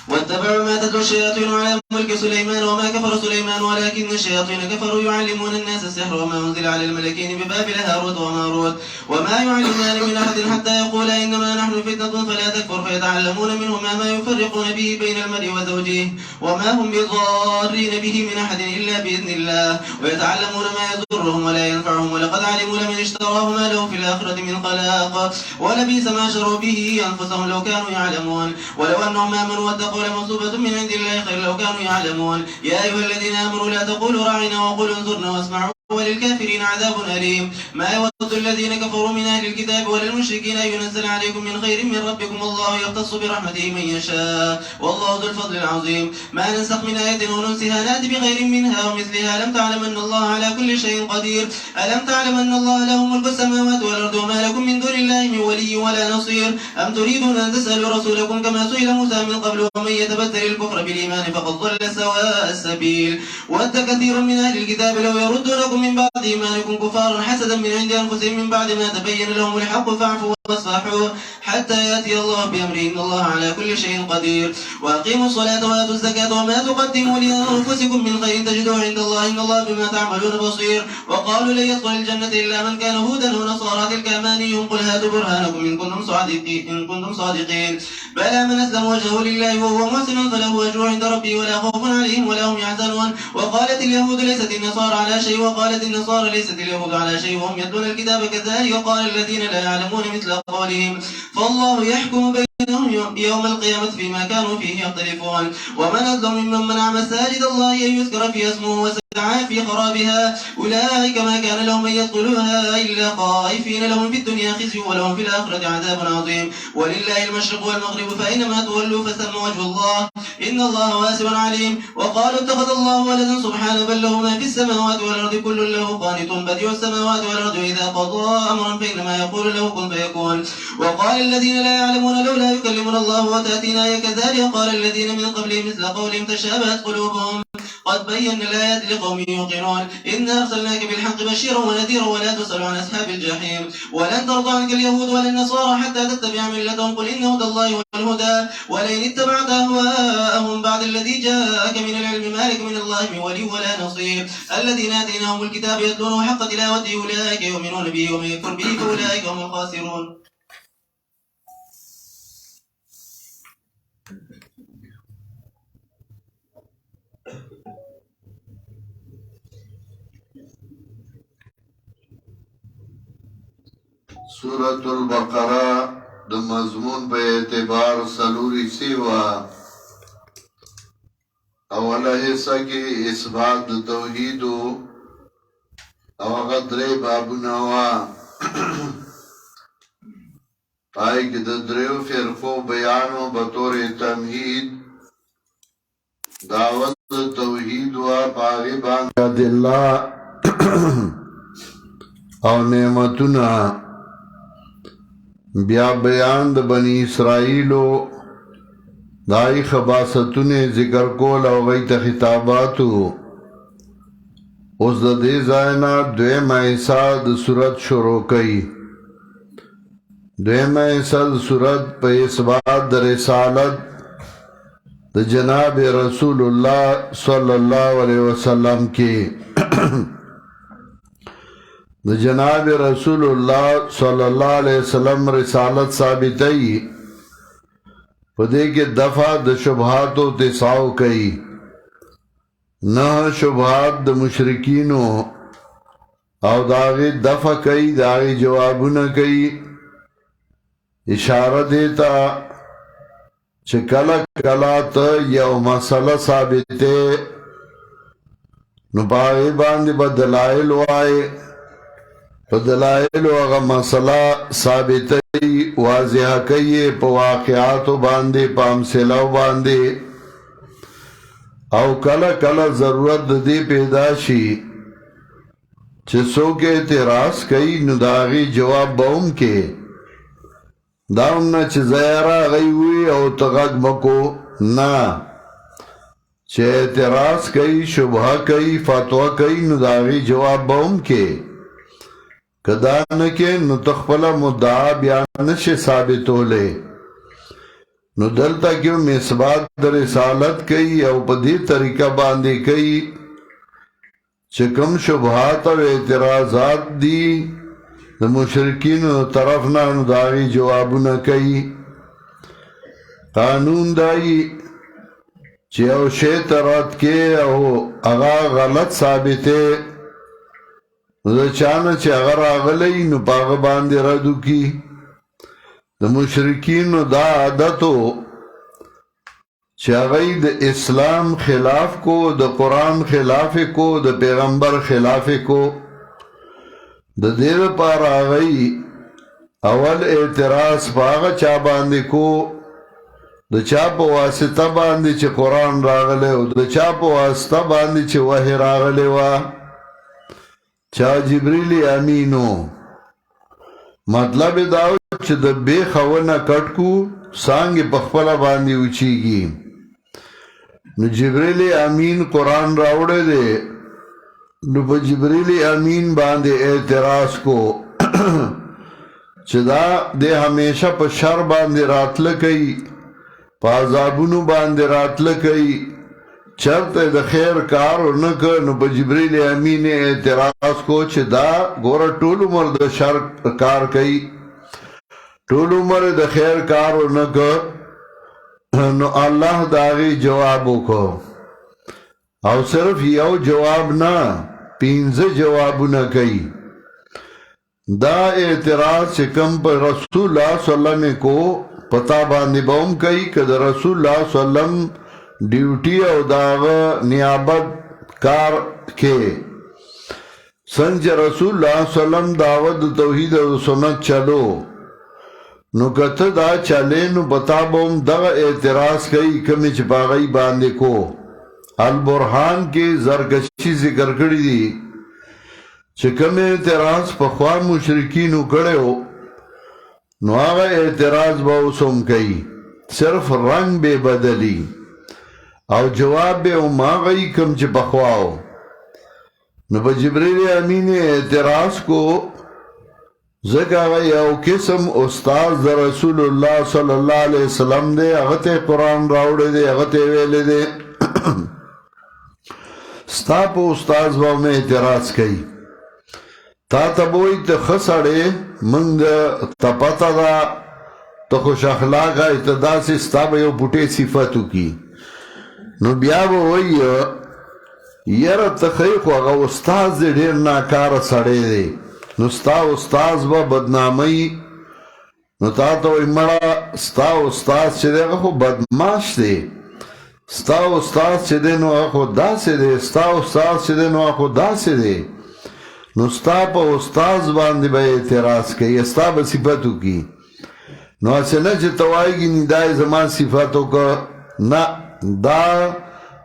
واتبعوا ما تتلو الشياطين على ملك سليمان وما كفر سليمان ولكن الشياطين كفروا يعلمون الناس السحر وما أنزل على الملكين ببابل هاروت وماروت وما يعلمان من أحد حتى يقولا إنما نحن فتنة فلا تكفر فيتعلمون منهما ما يفرقون به بين المرء وزوجه وما هم بضارين به من أحد إلا بإذن الله ويتعلمون ما يضرهم ولا ينفعهم ولقد علموا لمن اشتراه ما له في الآخرة من خلاق ولبئس ما شروا به أنفسهم لو كانوا يعلمون ولو أنهم آمنوا واتقوا لمثوبة من عند الله خير لو كانوا يعلمون يا أيها الذين آمنوا لا تقولوا راعنا وقولوا انظرنا واسمعوا وللكافرين عذاب أليم ما يود الذين كفروا من أهل الكتاب ولا المشركين أن ينزل عليكم من خير من ربكم الله يختص برحمته من يشاء والله ذو الفضل العظيم ما ننسخ من آية وننسها نأتي بخير منها ومثلها ألم تعلم أن الله على كل شيء قدير ألم تعلم أن الله له ملك السماوات والأرض وما لكم من دون الله من ولي ولا نصير أم تريدون أن تسألوا رسولكم كما سئل موسى من قبل ومن يتبدل الكفر بالإيمان فقد ضل سواء السبيل ود كثير من أهل الكتاب لو يردونكم من بعد إيمانكم كفارا حسدا من عند أنفسهم من بعد ما تبين لهم الحق فاعفوا واصفحوا حتى يأتي الله بأمره إن الله على كل شيء قدير وأقيموا الصلاة وآتوا الزكاة وما تقدموا لأنفسكم من خير تجدوه عند الله إن الله بما تعملون بصير وقالوا لن يدخل الجنة إلا من كان هودا ونصارى تلك أمانيهم قل هاتوا برهانكم إن كنتم صادقين بلى من أسلم وجهه لله وهو محسن فله أجر عند ربه ولا خوف عليهم ولا هم يحزنون وقالت اليهود ليست النصارى على شيء وقالت النصارى ليست اليهود على شيء وهم يتلون الكتاب كذلك وقال الذين لا يعلمون مثل قولهم فالله يحكم بينهم يوم القيامة فيما كانوا فيه يختلفون ومن أظلم ممن منع مساجد الله أن يذكر في اسمه وسعى في خرابها أولئك ما كان لهم أن يدخلوها إلا خائفين لهم في الدنيا خزي ولهم في الآخرة عذاب عظيم ولله المشرق والمغرب فأينما تولوا فثم وجه الله إن الله واسع عليم وقالوا اتخذ الله ولدا سبحانه بل له ما في السماوات والأرض كل له قانت بديع السماوات والأرض إذا قضى أمرا فإنما يقول له كن فيكون وقال الذين لا يعلمون لولا يكلمنا الله وتأتينا آية كذلك قال الذين من قبلهم مثل قولهم تشابهت قلوبهم قد بينا الآيات لقوم يوقنون إنا أرسلناك بالحق بشيرا ونذيرا ولا تسأل عن أصحاب الجحيم ولن ترضى عنك اليهود ولا النصارى حتى تتبع ملتهم قل إن هدى الله هو الهدى ولئن اتبعت أهواءهم بعد الذي جاءك من العلم ما لك من الله من ولي ولا نصير الذين آتيناهم الكتاب يتلونه حق تلاوته أولئك يؤمنون به ومن يكفر به فأولئك هم الخاسرون. سورة البقرة د مضمون په اعتبار سلوری سیوا اوله حصہ کې اثبات د توحید او هغه درې بابونه وا پای کې د دریو فرقو بیانو به طور تمهید دعوت توحید وا پاغي باندې د الله او نعمتونه بیا بیان د بنی اسرائیلو دای خباستونه ذکر کول او غی ته خطاباتو اوس د دې ځاینا دویمه حصہ د صورت شروع کړي دویمه حصہ د صورت په اثبات د رسالت د جناب رسول الله صلی الله علیه وسلم کې د جناب رسول الله صلی الله علیه وسلم رسالت ثابتئی پدې کې دفع د شبهات او تساو کوي نه شبهات د مشرکینو او داغه دفع کوي داغه جوابونه کوي اشاره دیتا چې کله کله ته یو مسله ثابته نو پای باندې بدلایل وای په دلایلو هغه مسله ثابتوي واضح کوي په واقعاتو باندې په امثلو باندې او کله کله ضرورت د دې پیدا شي چې څوک اعتراض کوي نو د هغې جواب به هم کې دا هم نه چې ځای راغی وي او ته غږ مکو نه چې اعتراض کوي شبهه کوي فتوا کوي نو د هغې جواب به هم کې کدا نکه نو تخپل مدعا بیان نشي ثابتوله نو دلتا کیوں مثبات در رسالت کئی او پا دی طریقہ باندے کئی چکم شبہات و اعتراضات دی دا مشرکین طرفنا نو داغی جوابنا کئی قانون دائی چی او شیطرات کے او اغا غلط ثابتے دا چانا چی اگر آغلی نو پاغ باندے ردو کی دا مشرکین دا عادتو چی اغی دا اسلام خلاف کو دا قرآن خلاف کو دا پیغمبر خلاف کو دا دیر پار آغی اول اعتراض پاغا چا باندے کو دا چا پا واسطہ باندے چی قرآن راغلے و دا چا پا واسطہ باندے چی وحی راغلے و چا جبریل امینو مطلب داو چی دا بے خوانا کٹکو سانگی پخپلا باندی اچھی گی نو جبریل امین قرآن راوڑے دے نو پا جبریل امین باندے اعتراض کو چی دا دے ہمیشہ پا شر باندے راتلکئی پا عذابونو باندے راتلکئی چرت دا خیر کارو نکر نو پا جبریل امین اعتراض کو چی دا گورا طول عمر دا شر کار کئی طول عمر دا خیر کارو نکر نو اللہ داغی جوابو کو او صرف یو جواب نا پینز جوابو نا کئی دا اعتراض چکم پر رسول اللہ صلی اللہ علیہ وسلم کو پتا باندی باؤم کئی کہ دا رسول اللہ صلی اللہ علیہ وسلم ڈیوٹی او داغ نیابت کار کے سنچ رسول اللہ صلی اللہ علیہ وسلم دعوت توحید و سنت چلو نو کت دا چلے نو پتا باؤم دا اعتراض کئی کمی چپاگئی باندے کو البرحان کی زرکشی ذکر کری دی چکم اعتراض پخوان مشرکینو کڑے ہو نو آغا اعتراض باوسم کئی صرف رنگ بے بدلی او جواب بے ام آغای کم چی پخواو نو با جبریل امین اعتراض کو ذکر آغا یو قسم استاذ در رسول اللہ صلی اللہ علیہ وسلم دے اغت قرآن راوڑے دے اغت ویلے دے ستا پا استاذ باو میں اعتراض کئی تا تبوئی تا خسڑے منگ تا پتا دا تا خوش اخلاقا اتدا سے ستا با یو پوٹے صفتو کی نو بیا با وی یر تخیقو اگا استاذ دے دیر ناکار سڑے دے نو ستا استاذ با بدنامی نو تا تا وی مرا ستا استاذ چے دے اگا خو بدماش دے ستا استاذ چے دے نو اگا خو دا سے دے ستا استاذ چے دے نو اگا خو دا سے دے نو ستا پا استاذ باندی با اعتراض کئی ستا با صفتو کی نو اسے نا چے توائی گی نی دائی زمان صفتو کا نا دا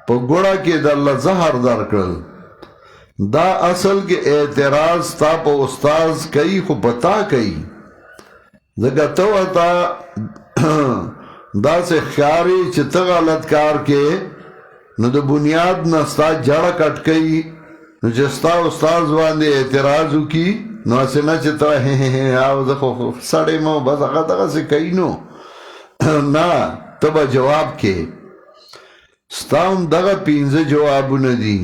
پا گوڑا کے در اللہ زہر در کرل دا اصل کے اعتراض تا پا استاذ کئی خو پتا کئی دکا تو اتا دا سے خیاری چے تا غلط کار کے نو دا بنیاد نستا جڑا کٹ کئی نو جستا استاذ باندے اعتراضو کی نو اسے نا چتا آو دخو سڑے مو بس اگا دغا سے کئی نو نا تبا جواب کے ستاون دغا پینز جوابو ندی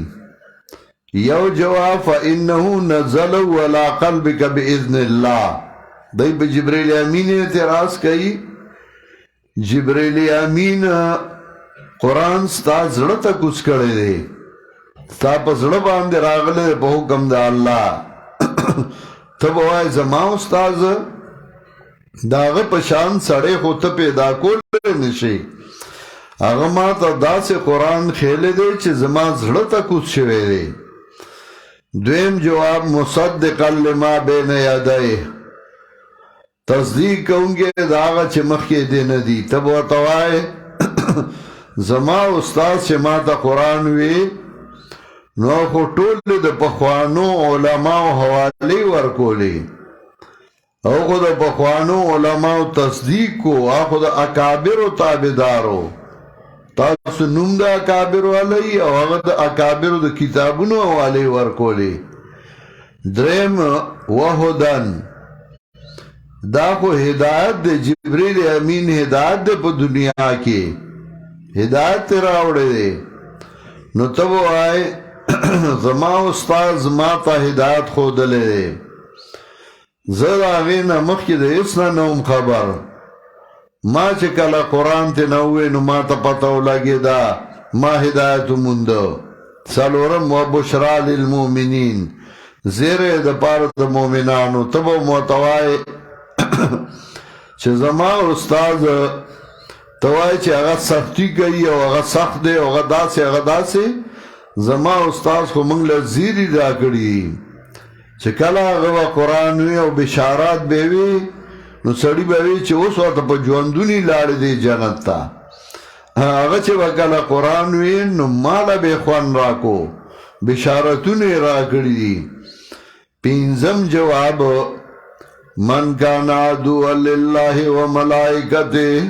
یو جواب فَإِنَّهُ نَزَلَوْ عَلَىٰ قَلْبِكَ بِإِذْنِ اللَّهِ دائی با جبریل امین اعتراض کئی جبریل امین قرآن ستا زڑتا کچھ کڑے دے تا پا زڑا باندے راغلے دے پا حکم دا اللہ تب آئے زمان استاز داغ پشان سڑے خود پیدا کولے نشے آغا ما تا دا سے قرآن کھیلے دے چھ زمان زڑتا کچھ شوے دے دویم جواب مصدقا لما بین یادائے تصدیق کونگے داغا چھ مخی دے ندی تب وہ توائے زمان استاز چھ ما تا قرآن وی نو خو ټول د پخوانو علماء حوالی ورکولی او خو د پخوانو علماء تصدیق کو او خو د اکابر و تابدارو تاسو نوم د اکابر والی او هغه د اکابر د کتابونو حوالی ورکولی درم وحدن دا خو هدایت د جبرئیل امین هدایت د په دنیا کې هدایت راوړی دی نو ته وای زما استاد ما ته هدایت ښودلی دی زه د هغې نه مخکې د هېڅ نه وم خبر ما چې کله قرآن ته نه ووی نو ما ته پته ولګېده ما هدایت ومونده څلورم وبشرا للمؤمنین زیری د پاره د مؤمنانو ته به مو ورته وایې چې زما استاد ته وایې چې هغه سختي کوي او هغه سخت دی او هغه داسې زما استاد خو موږ له زیري راکړي چې کله هغه به قرآن وي او بشارات به وي نو سړي به وي چې اوس ورته په ژوندوني لاړې دی جنت ته هغه چې به کله قرآن وي نو ماله به خوند راکو بشارتونه یې راکړي دي پنځم جواب من کان عدوا لله وملائکته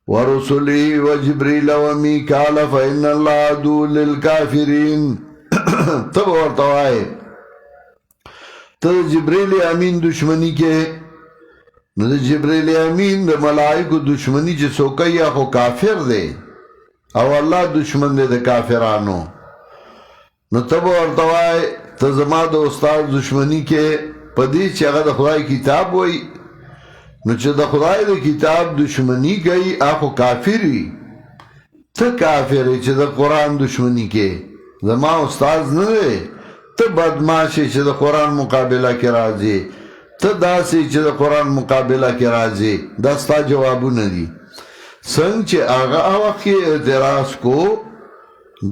ورسله وجبريل وميكال فإن الله عدو للكافرين تب ورته وایې ته جبريل امین دشمنی کې نو د جبريل امین د ملائکو دشمنی چې څوک یا خو کافر دی او الله دشمن دی د کافرانو نو ته ورته وایې ته زما د استاد دشمنی کې پدې چې هغه د خدای کتاب وای نو چې د خدای د کتاب دشمنی کوي هغه کافر وي ته کافر چې د قرآن دشمنی کې زما استاد نه دی ته بدمعشي چې د قرآن مقابله کې راځي ته داسې چې د قرآن مقابله کې راځي دا ستا جوابونه دي څنګه چې هغه وخت کې اعتراض کو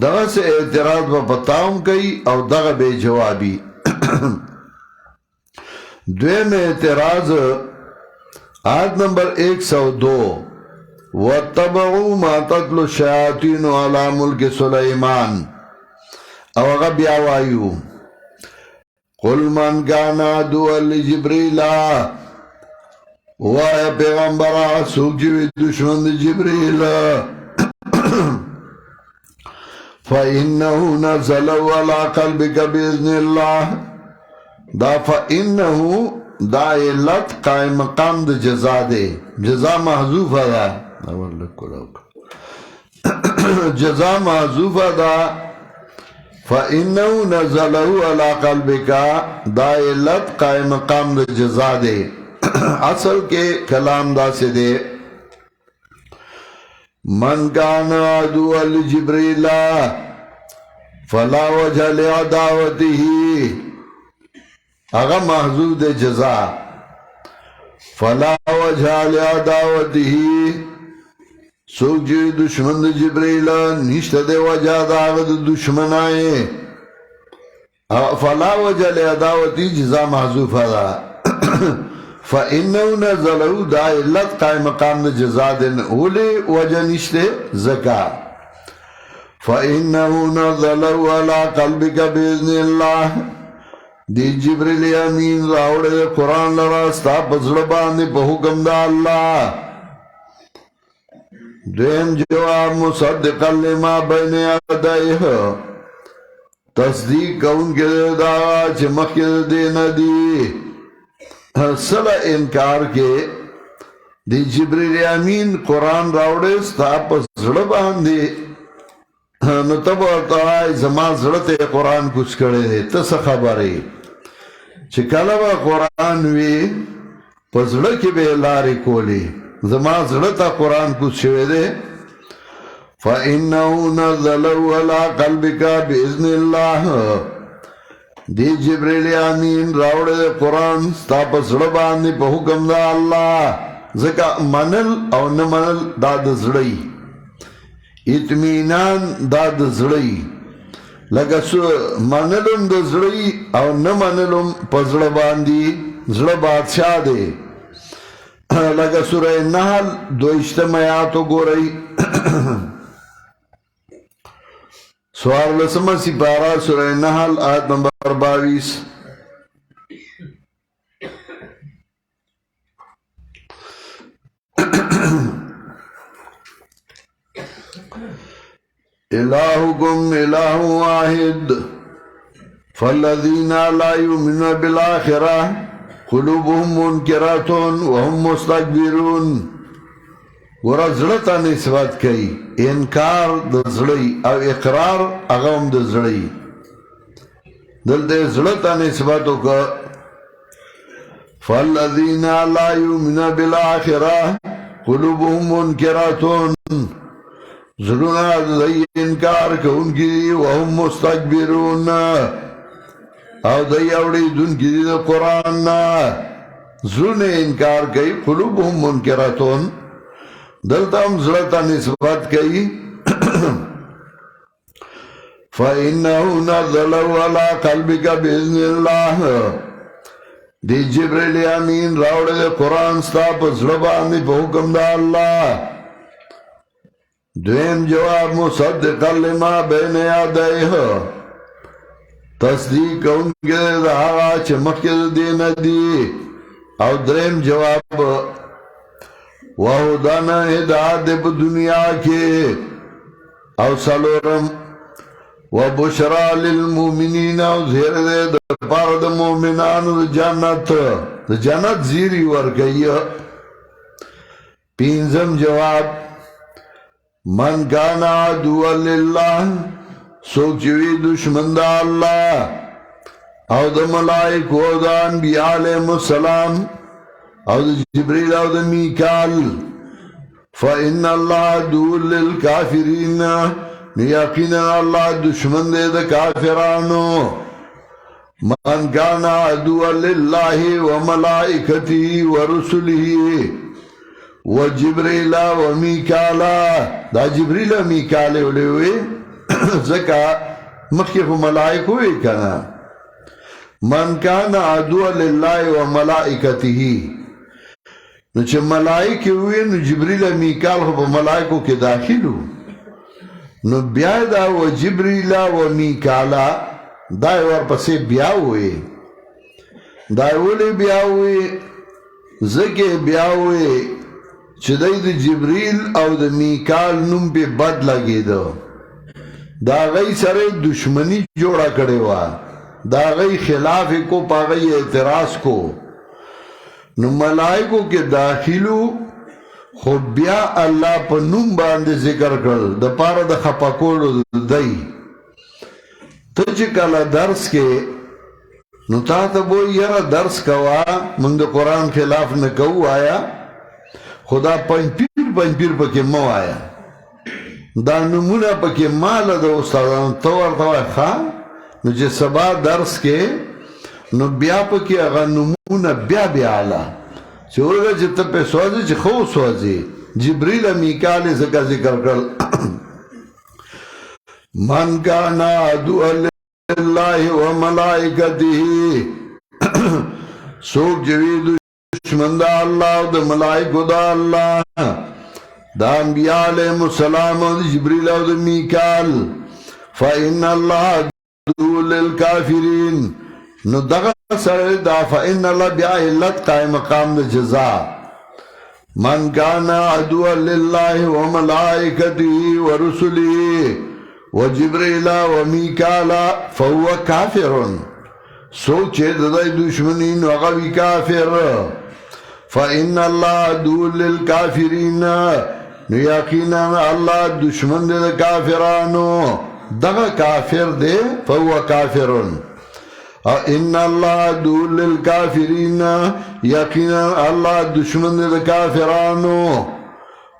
دغه سه اعتراض به پتاوم کوي او دغه به جوابي دویم اعتراض آیت نمبر 102 وَاتَّبَعُوا مَا تَتْلُو الشَّيَاطِينُ عَلَى مُلْكِ سُلَيْمَانَ او هغه بیا وایو قُلْ مَنْ كَانَ عَدُوًّا لِجِبْرِيلَ وای پیغمبره څوک چې دشمن د جبرئیل فَإِنَّهُ نَزَلَ عَلَى قَلْبِكَ بِإِذْنِ اللَّهِ دا فَإِنَّهُ دا علت قائم مقام دا جزا دے جزا محذوف دا جزا محذوف دا فَإِنَّهُ نَزَلَهُ عَلَى قَلْبِكَ دا علت قائم مقام دا جزا دے اصل کے کلام دا سے دے من کان عدوا لجبریل فلا وجه لعداوته اغا محضوب دے جزا فلا وجہ لعداوته سوک جو دشمن دے جبریل نشت دے وجہ داغد دشمن آئے فلا وجہ لعداوته جزا محضوب دا فَإِنَّهُ نَزَلَهُ دا علت قائم مقام دا جزا دن اولی وجہ نشت زکا فَإِنَّهُ نَزَلَهُ عَلَى قَلْبِكَ بِإِذْنِ اللَّهِ دی جبریل امین راوڑے قرآن لراستا پزڑبانی پا حکم دا اللہ دویم جواب مصدقا لما بین یدیہ تصدیق کون کے دا چمخی دین دی صلح انکار کے دی جبریل امین قرآن راوڑے ستا پزڑبانی نو تب ورته وای زما زړه ته قرآن کوڅ کړی دی ته څه خبرې چې کله به قرآن وي په زړه کې به یې لارې کولې زما زړه ته قرآن کوڅ شوی دی فَإِنَّهُ نَزَلَهُ عَلَى قَلْبِكَ بِإِذْنِ اللَّهِ دی جبریل امین راوړی قرآن ستا په زړه باندې په حکم د الله ځکه منل او نه منل دا د زړه اطمینان دا د زړه لکه منلم د زړه او نه منلم په زړه باندې زړه بادشاہ دی لکه سوره نحل 22 آیات وګورئ څوارلسمه سپاره سوره نحل آیت نمبر 22 الہکم الہ واحد فالذین لا یؤمنون بالآخرہ قلوبهم منکراتون وهم مستكبرون ورا زړه ته نسبت کوي انکار د زړه او اقرار هغه هم د زړه دلته زړه ته نسبت وکړه فالذین لا یؤمنون بالآخرة قلوبهم منکراتون زړونه د انکار کوونکي وهم مستكبرون او دی اوریدونکي د قرآن نه زړونه انکار کوي قلوبهم منکراتون دلته هم زړه ته نسبت کوي فإنه نزل على قلبك بإذن الله دی جبريل امین راوړل قرآن ستا په زړه باندې په حکم د الله دویم جواب مصدقا لما بین یدیه تصدیق کوونکی د هغه چې مخکې د دې نه دي او دریم جواب وهدانا هدایت په دنیا کې او څلورم وبشرى للمؤمنین او زیر د پاره د مؤمنانو د جنت زیری ورکوي پنځم جواب من کان عدوا لله څوک چې وي دشمن د الله او د ملائکو او د انبیاء علیهم السلام او د جبریل او د میکال فإن الله عدو للکافرین یقینا الله دشمن دی د کافرانو من کان عدوا لله وملائکته ورسله وجبریل ومیکال دا جبریل و میکال ولوي ځکه مخکې خو ملائکه وي کنه من کان عدوا لله وملائکته نو چې ملائکه وي نو جبریل و میکال خو په ملائکو کې داخلو نو بیا دا و جبریل و میکالا دا ورپسې بیا وي دا ولې بیا وي ځکه بیا وي چې د جبریل او د میکال نوم به بد لګیدو دا غي سره دشمنی جوړه کړي وا دا غي خلاف کو پاغي اعتراض کو نو ملائکو کې داخلو خو بیا الله په نوم باندې ذکر کړل د پاره د خپکولو دی ته چې کله درس کې نو تا ته وایي یاره درس کوا موږ د قرآن خلاف نه کوو آیا خدا پنځپیر پکې مه وایا دا نمونه پکې ماله د استادانو ته ورته وایه ښه نو چې سبا درس کې نو بیا پکې هغه نمونه بیا اعلی چې ورګه چې ته په سوځي چې خو سوځي جبريل میکال څخه ذکر کړل من کان عدوا لله وملائکته سوک جوی دشمن دا اللہ و دا ملائکو دا اللہ دا انبیاء علیہ السلام و دا جبریل و دا میکال فإن اللہ عدو للکافرین نو دغا سر دا فإن اللہ بیا علت قائم مقام دا جزا من کان عدوا للہ وملائکته ورسله وجبریل ومیکال فهو کافرون سوچے دائی دشمنین وغوی کافر فإن اللہ عدو للکافرین نو یقینا اللہ دشمن دے کافرانو دغا کافر دے فهو کافرون ان اللہ عدو للکافرین یقینا اللہ دشمن دے کافرانو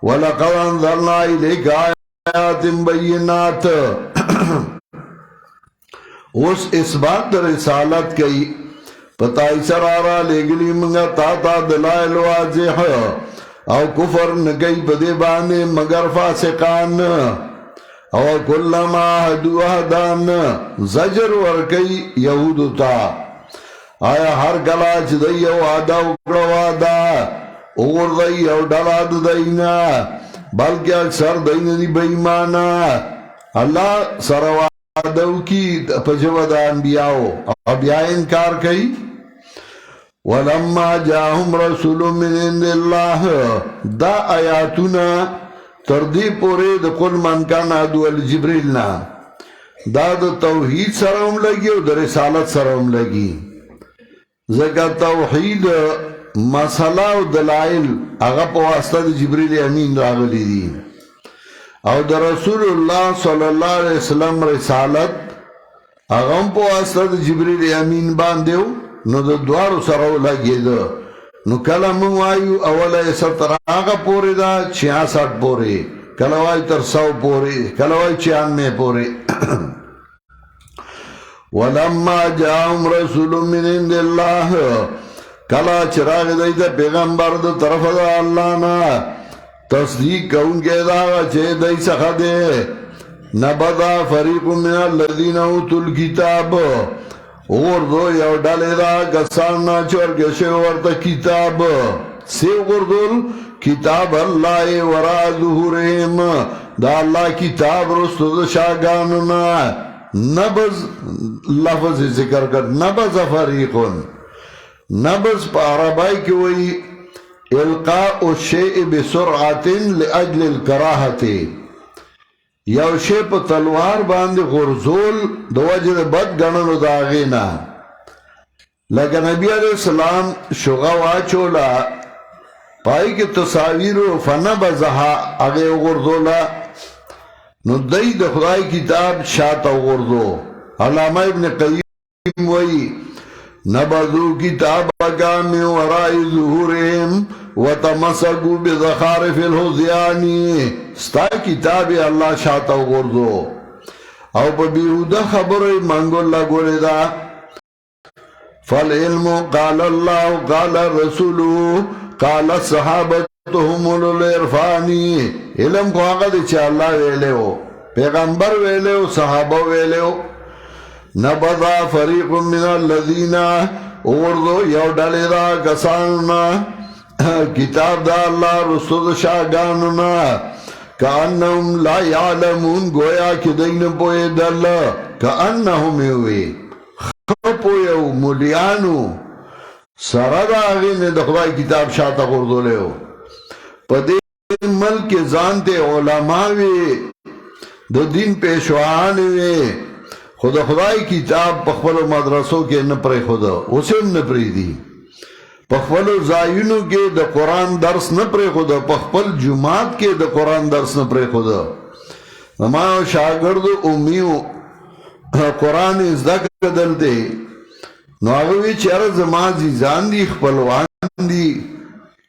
وَلَقَدْ أَنزَلْنَا إِلَيْكَ آیات بینات اس اثبات در رسالت کئی پتائی سرارا لگلی منگا تا دلائل واضح او کفر نگئی پدے بانے مگر فاسقان او کلما حدو احدان زجر ورکی یہودو تا آیا ہر کلاچ دی او آدھا اکڑا وادا اور دی او ڈلاد دینا بلکہ اکثر دین دی بیمانا اللہ سروادو کی پجود انبیاءو ابیا انکار کئی ولما جاہم رسول من عند اللہ دا آیاتنا تردی پورے دا قل من کان عدو الجبریلنا دا دا توحید سرم لگی و دا رسالت سرم لگی ځکه توحید مسله او دلایل هغه په واسطه د جبرئیل امین راغلي دي او د رسول الله صلی الله علیه وسلم رسالت هغه په واسطه د جبرئیل امین باندې نو د دوارو سره ولګېده نو کله موږ وایو اوله یې تر هغه پورې ده 66 پورې کله وایو تر 100 پورې کله وایو 96 پورې ولما جاءهم رسول من عند الله کلا چراغ دیتا پیغمبر دا طرف دا اللہ نا تصدیق کونکے دا چه دی سخا دے نبدا فریق من الذین اوتوا الكتاب اوردو یو ڈالے دا کساننا چورکشے ورطا کتاب سیو گردول کتاب اللہ ورا ظہورہم دا اللہ کتاب رستو دا شاگاننا نبض لفظ ذکر کر نبض فریقون نبض پا عربائی کی وئی القاء الشیء بسرعت لأجل الکراحت یو شیء پا تلوار باندې غرزول دو وجد بد گننو داغینا لکه نبی علیہ السلام شغا واچولا پائی کی تصاویرو فنبزها اگے غرزولا نو دی د خدای کتاب شاته وغورځو علامه ابن قیم وایي نبذو کتابک من وراء ظهورهم وتمسكوا بزخارف الهذيان ستا کتاب الله شاته وغورځو او په بیهوده خبرې منګول لګولې ده فالعلم قال الله قال الرسول قال الصحابه هم العرفانی علم کو آگا دی چه اللہ ویلے ہو پیغمبر ویلے ہو صحابہ ویلے ہو نبضا فریق من الذین اوردو یو ڈالی دا کساننا کتاب دا اللہ رسول شاگاننا کانہم لا یعلمون گویا کی دین پوئے دل کانہم ہوئے خپوئے مولیانو سرد آگے نے دخوائی کتاب شاعتا خوردو لے ہو پا دے ملک زانتے علماوی دو دین پیشوانوی خدا خدای کتاب پخفل مدرسوں کے نپرے خدا اسم نپری دی پخفل زائنوں کے دا قرآن درس نپرے خدا پخفل جماعت کے دا قرآن درس نپرے خدا اما شاگرد امیو قرآن ازدکر دل دے نو آگوی چیر زمان زیزان دی خپلوان دی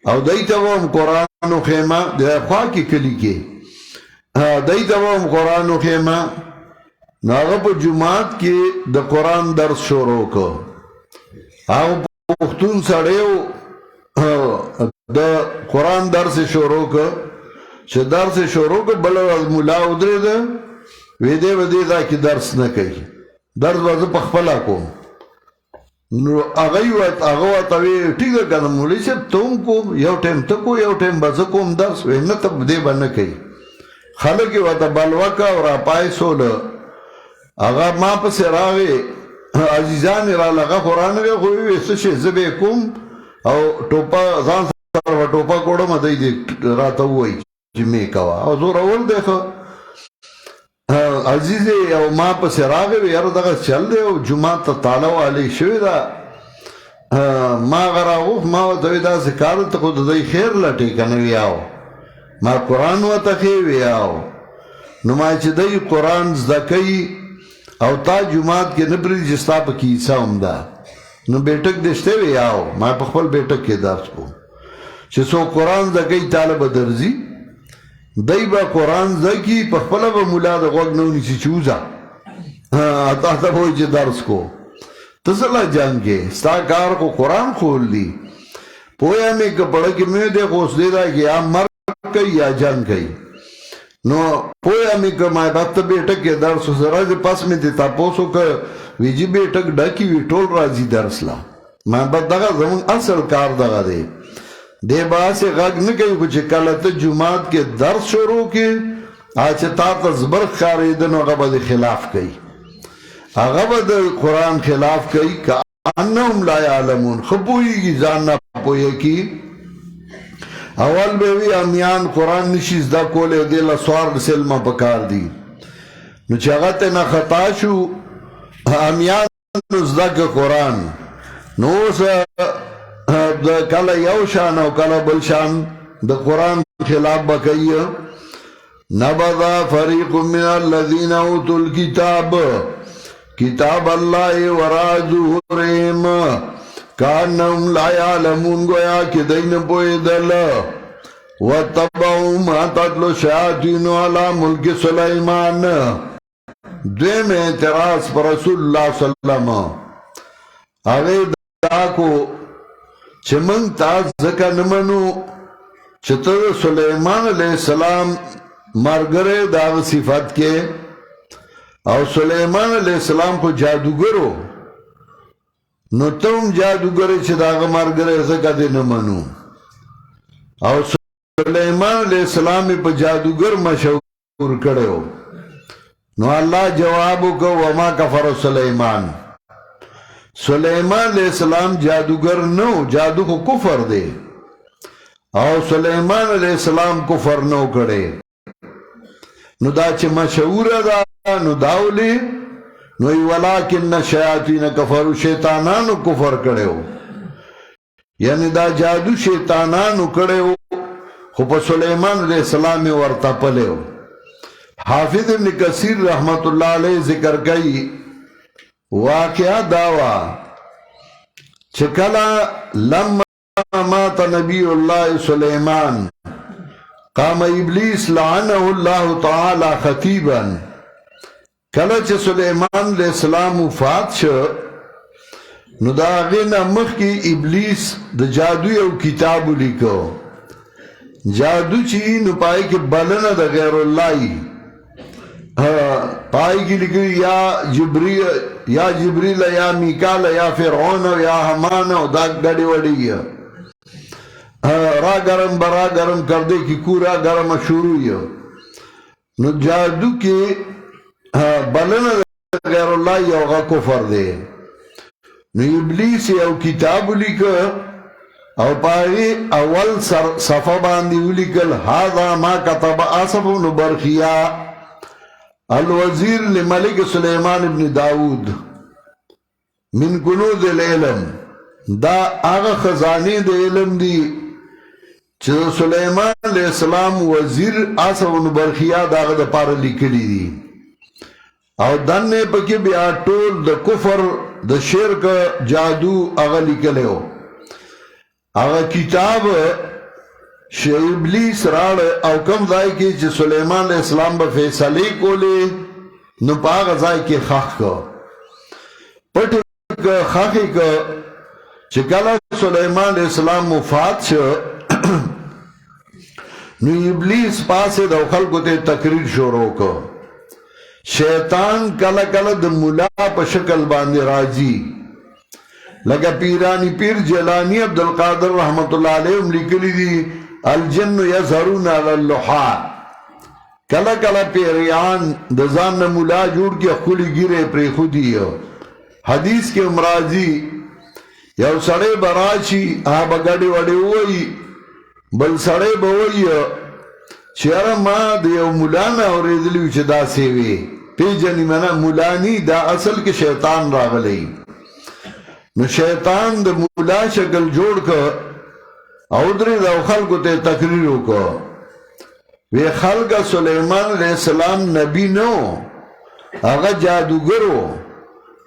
او دیتا وام قرآن و خیمہ دیا خواہ کی کلی کے دیتا وام قرآن و خیمہ ناغا پا جماعت کے دا قرآن درس شروع کو آغا پختون سڑیو دا قرآن درس شروع کو چه درس شروع کو بلو از مولا ادره دا ویدے ودے دا کی درس نکی درس بازو پخپلا کم نو اغیوات اغواتوی ٹھیک ہے کنا مولی سے تم کو یو ٹیم تکو یو ٹیم بازو کم درس وینا تب دے با نکی خلقی واتا بلوکا اور اپائی سول اغا ما پس راغی عزیزان را لگا قرآن گا خوی ویسا شی زبے کم او ٹوپا زان سر و ٹوپا کوڑا ما دی راتا ہوئی جمی کوا او زور اول دیکھا عزیزی او ما پس راغی وی ار دغا چل دے او جماعت تا تالاو علی شوی دا ما غراغوف ما دوی دا سکارت خود دای خیر لٹی کنوی آو ما قرآن و تخیوی آو نو ما چه دای قرآن زدکی او تا جماعت کے نبری جستا پا کیسا امدا نو بیٹک دشتے وی آو ما پخپل بیٹک کے درس کو چه سو قرآن زدکی طالب درزی دای با قرآن زکی پخپلا با مولا دا غوگ نونی سی چوزا آتا تا بوئی چه درس کو تسلا جنگ کے ستا کار کو قرآن کھول دی پویا میں کپڑکی میں دے خوص دے دا کہ یا مر کئی یا جنگ کئی نو پویا میں کمائی بات بیٹک کے درس سراز پاس میں دیتا پوسو که ویجی بیٹک ڈاکی وی ٹول رازی درس لا میں بات دغا زمان اصل کار دغا دے دے با سے غاق نکئی کچھ کالتا جماعت کے درس شروع کی آچه تا تزبرخ خاریدن و غبا دے خلاف کئی غبا دے قرآن خلاف کئی که انہم لا یعلمون خبوئی کی زاننا پویا کی اول بیوی امیان قرآن نشیز دا کولے دیلا سوار سلمہ پکار دی نو چاگتے نا خطا شو امیان نزدک قرآن نو اوس کله یو شان او کله بل شان د قرآن خلاف بکئی. نبذ فریق من الذین اوتوا الکتاب کتاب اللہ وراء ظهورهم کانهم لا یعلمون، گویا کہ دین پویدل. واتبعوا ما تتلو الشیاطین علی ملک سلیمان. دویم اعتراض پر رسول اللہ صلی اللہ علیہ وسلم آگے داکو چه منگ تاز زکا نمنو چه تر سلیمان علیہ السلام مرگره داغ صفت کے، او سلیمان علیہ السلام کو جادوگرو نو تم جادوگره چه داغ مرگره زکا دی نمنو. او سلیمان علیہ السلام پا جادوگر مشہور کرے ہو. نو اللہ جوابو کو وما کفر سلیمان، سلیمان علیہ السلام جادوگر نو، جادو کو کفر دے، او سلیمان علیہ السلام کفر نو کرے. نو دا چه مشہور دا نو داولی نو ولیکن شیاطین کفرو، شیطانانو کفر کرے ہو، یعنی دا جادو شیطانانو کرے ہو، خو پا سلیمان علیہ السلام ورطا پلے ہو. حافظ ابن کثیر رحمت اللہ علیہ ذکر کئی واقعہ دعویٰ چکلا لما مات نبی اللہ سلیمان قام ابلیس لعنہ اللہ تعالی خطیبا. کلا چه سلیمان علیہ السلام وفات شو نو دا غینا مخ کی ابلیس دا جادو یو کتابو لکو، جادو چی نو پائی که بلن دا غیر اللہ پائی کی لکھو یا جبریل یا میکال یا فرعون یا حمان دا گڑی وڑی را گرم برا گرم کردے کی کورا گرم شروع. نو جادو کی بلن غیر اللہ یوغا کفر دے. نو ابلیس یو کتاب لکھو او پائی اول صفحہ باندی لکھل هذا ما کتب آصف بن برخیہ الوزیر لملک سلیمان ابن داود من کنوز العلم. دا آغا خزانی دا علم دی چه سلیمان علیہ السلام وزیر آصف بن برخیہ دا آغا دا پارا لکلی دی. او دننے پکی بیا ٹول دا کفر دا شرک جادو آغا لکلے ہو. آغا کتاب ابلیس راڑ او کم ذائی کی چه سلیمان علیہ السلام با فیصلی کو لے نو پا آغا ذائی کی خاک کا پٹ خاکی کا چه کلا سلیمان علیہ السلام مفات شو نو ابلیس پاسے دو خلقو تے تقریر شروع کا. شیطان کلا کلا دا ملا پا شکل باندے راجی لگا پیرانی پیر جیلانی عبدالقادر رحمت اللہ علیہ لکلی دی الجن یظہرون علی اللحا. کلا کلا پیریان دزان ملا جوڑ کے خلی گرے پری خودی. حدیث کے امراضی یو سڑے براشی آبا گڑی وڑی ہوئی بل سڑے بوئی چیارا ما دیو مولانا اور ادلیو چه دا سیوے پی جنی منا مولانی دا اصل کے شیطان راغلی. نو شیطان دا مولا شکل جوڑ کا او دری دا خلقو تے تقریرو کا وی خلق سلیمان علیہ السلام نبی نو آغا جادوگرو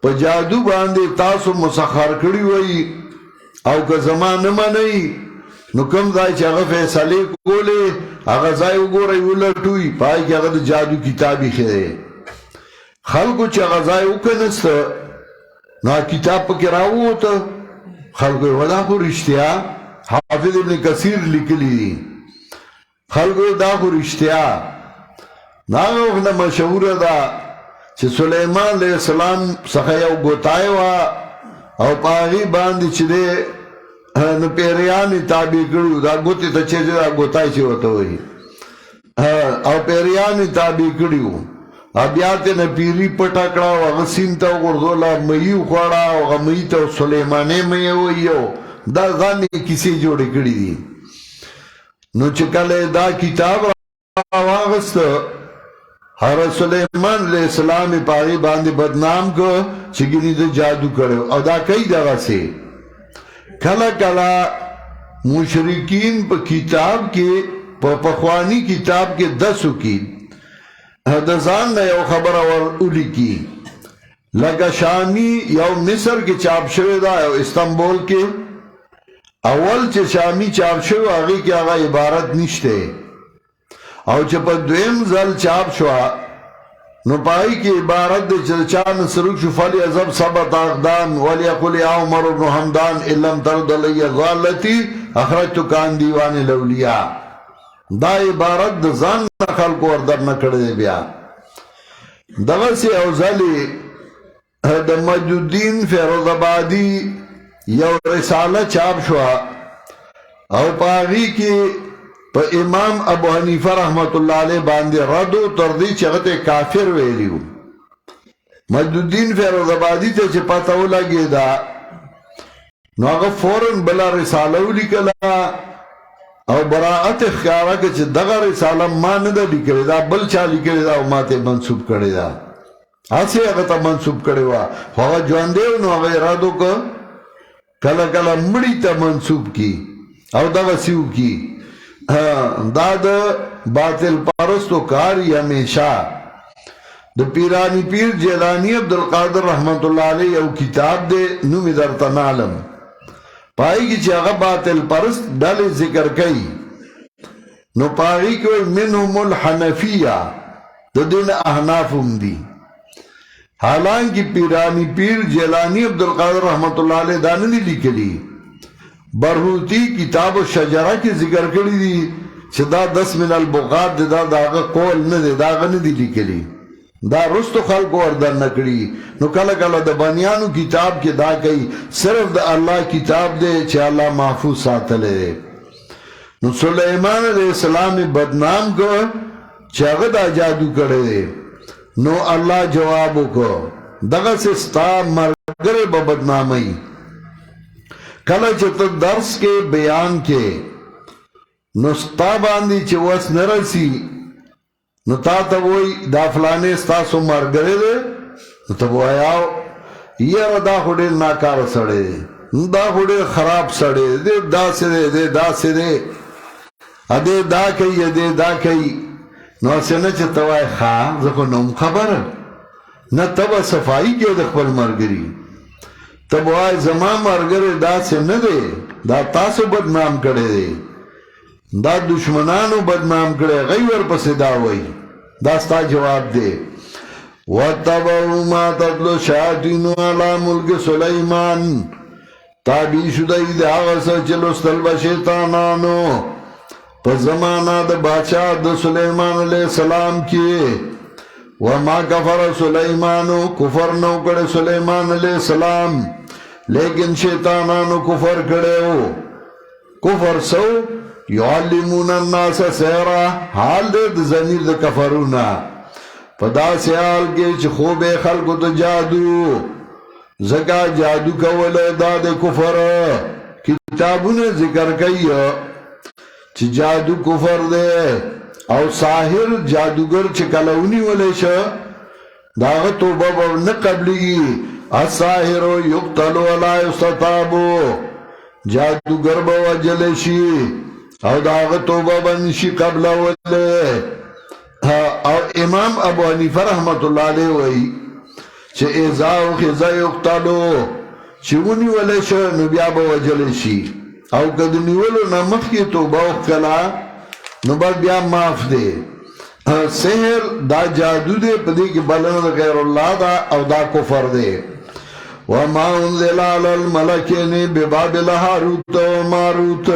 پا جادو باندے تاسو مسخر کری وئی او که زمان نمانی نو کم دای چه آغا فیصلی کولے آغا زائی اگو رئی اولٹوئی پائی که آغا دا جادو کتابی خیدے خلقو چه آغا زائی اکنستا نا کتاب پا کراؤ ہوتا خلقو ودا کو رشتیا حافظ ابن کثیر لکلی دی خلقو دا کو رشتیا ناغا اخنا مشہور دا چه سلیمان علیہ السلام سخیو گوتائی وا او پاغی باندی چه دے نو پیریانی تابع کرو دا گوتی تا چه دا گوتائی چه ہوتا ہوئی او پیریانی تابع کریو بیاتے نا پیری پٹاکڑا و غسین تا گردولا مئیو خوڑا و مئی تا سلیمانے مئی ہوئیو دا غانی کسی جوڑے کری دی. نو چکلے دا کتاب آغست حضرت سلیمان علیہ السلام پاگی باندے بدنام کو چگنی دا جادو کرے او دا کئی دغا سے کلا کلا مشرکین پا کتاب کے پا پخوانی کتاب کے دسو کی دزان نا یو خبر اولی کی لگا شامی یو مصر کے چاپ شوی دا یو استنبول کے اول چه شامی چاپ شوی آگی کی آگا عبارت نشتے او چه پا دویم زل چاپ شوا نو پائی کی عبارت دے چان سروک شو فلی عذب سبت اقدام ولی اقلی عمر بن حمدان علم ترد علی غالتی اخرجتو کان دیوان الاولیاء دا عبارت دا زان خلق وردر نکڑے بیا دغسی اوزالی دا مجدین فیروز آبادی یو رسالہ چاپ شوا او پاگی کی پا امام ابو حنیفہ رحمت اللہ علیہ باندے ردو تردی چغت کافر ویلیو مجدین فیروز آبادی تے چھ پتاو لگی دا نو اگا فوراں بلا رسالہ لکلا او براعت اخکارا کہ چھ دغا رسالہ ما ندا لکلی دا بل چا لکلی دا او ما تے منصوب کردی دا آسی اگا تا منصوب کردی وا خواه جوان دیو نو اگا ارادو کا کلا کلا مڑی تا منصوب کی او دغا سیو کی دا دا باطل پارستو کاری ہمیشہ دا پیرانی پیر جیلانی عبدالقادر رحمت اللہ علیہ او کتاب دے نومی در تنالم پائی کی چاگا باطل پرست ڈالے ذکر کئی نو پائی کوئی منہم الحنفیہ دا دین احنافم دی حالانکہ پیرانی پیر جیلانی عبدالقادر رحمت اللہ علیہ داننی لکلی برحوتی کتاب و شجرہ کی ذکر کری دی چھ دا 10 من البغات دا داغا قول ندے داغا ندی لکلی دا رستو خلق وردن نکڑی نو کلا کلا دا بنیانو کتاب کے دا کئی صرف دا اللہ کتاب دے چھ اللہ محفوظ ساتلے دے نو سلیمان علیہ السلام بدنام کو چھ دا جادو کرے دے نو اللہ جوابو کو دغا سے ستا مرگر با بدنامی کلا چھ تا درس کے بیان کے نو ستا باندی چھ وس نرسی نو تا تا وہی دا فلانے ستا سو مرگرے دے نو تا وہ آیاو یہ را دا خوڑے ناکار سڑے دے دا خوڑے خراب سڑے دے دا سے دے دا سے دے ادے دا کئی ادے دا کئی نو اسے نا چھ توائی خواہ زکو نوم خبر نا تبا صفائی کے دخبر مرگری تب وہ آئی زمان مرگرے دا سے ندے دا تاسو بدنام کردے دے دا دشمنانو بدنام کرے غیور پس داوئی داستا جواب دے وَاتَّبَعُوا مَا تَتْلُو الشَّيَاطِينُ عَلَى مُلْكِ سُلَيْمَانَ تابع شدائی دے آغا سا چلو استلبہ شیطانانو پس زمانہ دا بادشاہ دا سلیمان علیہ السلام کیے وَمَا كَفَرَ سُلَيْمَانُ کفر نو کڑے سلیمان علیہ السلام لیکن شیطانانو کفر کڑے ہو کفر سو یعلمون الناس سیرا حال دے زمیر دے کفرونا پدا سیال کے چھ خوب خلقو تو جادو زکا جادو کول دا دے کفر کتابوں نے ذکر کئی چھ جادو کفر دے او ساحر جادوگر چھ کلونی والے شا داغ توبہ بابن قبلی الساحر یقتلو علا یستطابو جادوگر بابا جلشی او داغ توبہ بنشی قبل والے او امام ابو حنیفہ رحمت اللہ علیہ وی چھ ایزاو خیزا یقتلو چھ والے شا نبیا بابا جلشی او کدنی ولو نمخ کی توبہ اخلا نبا بیا معاف دے سحر دا جادو دے پدی کی بلند غیر اللہ دا او دا کفر دے وَمَا أُنزِلَ عَلَى الْمَلَكَيْنِ بِبَابِلَ هَارُوتَ وَمَارُوتَ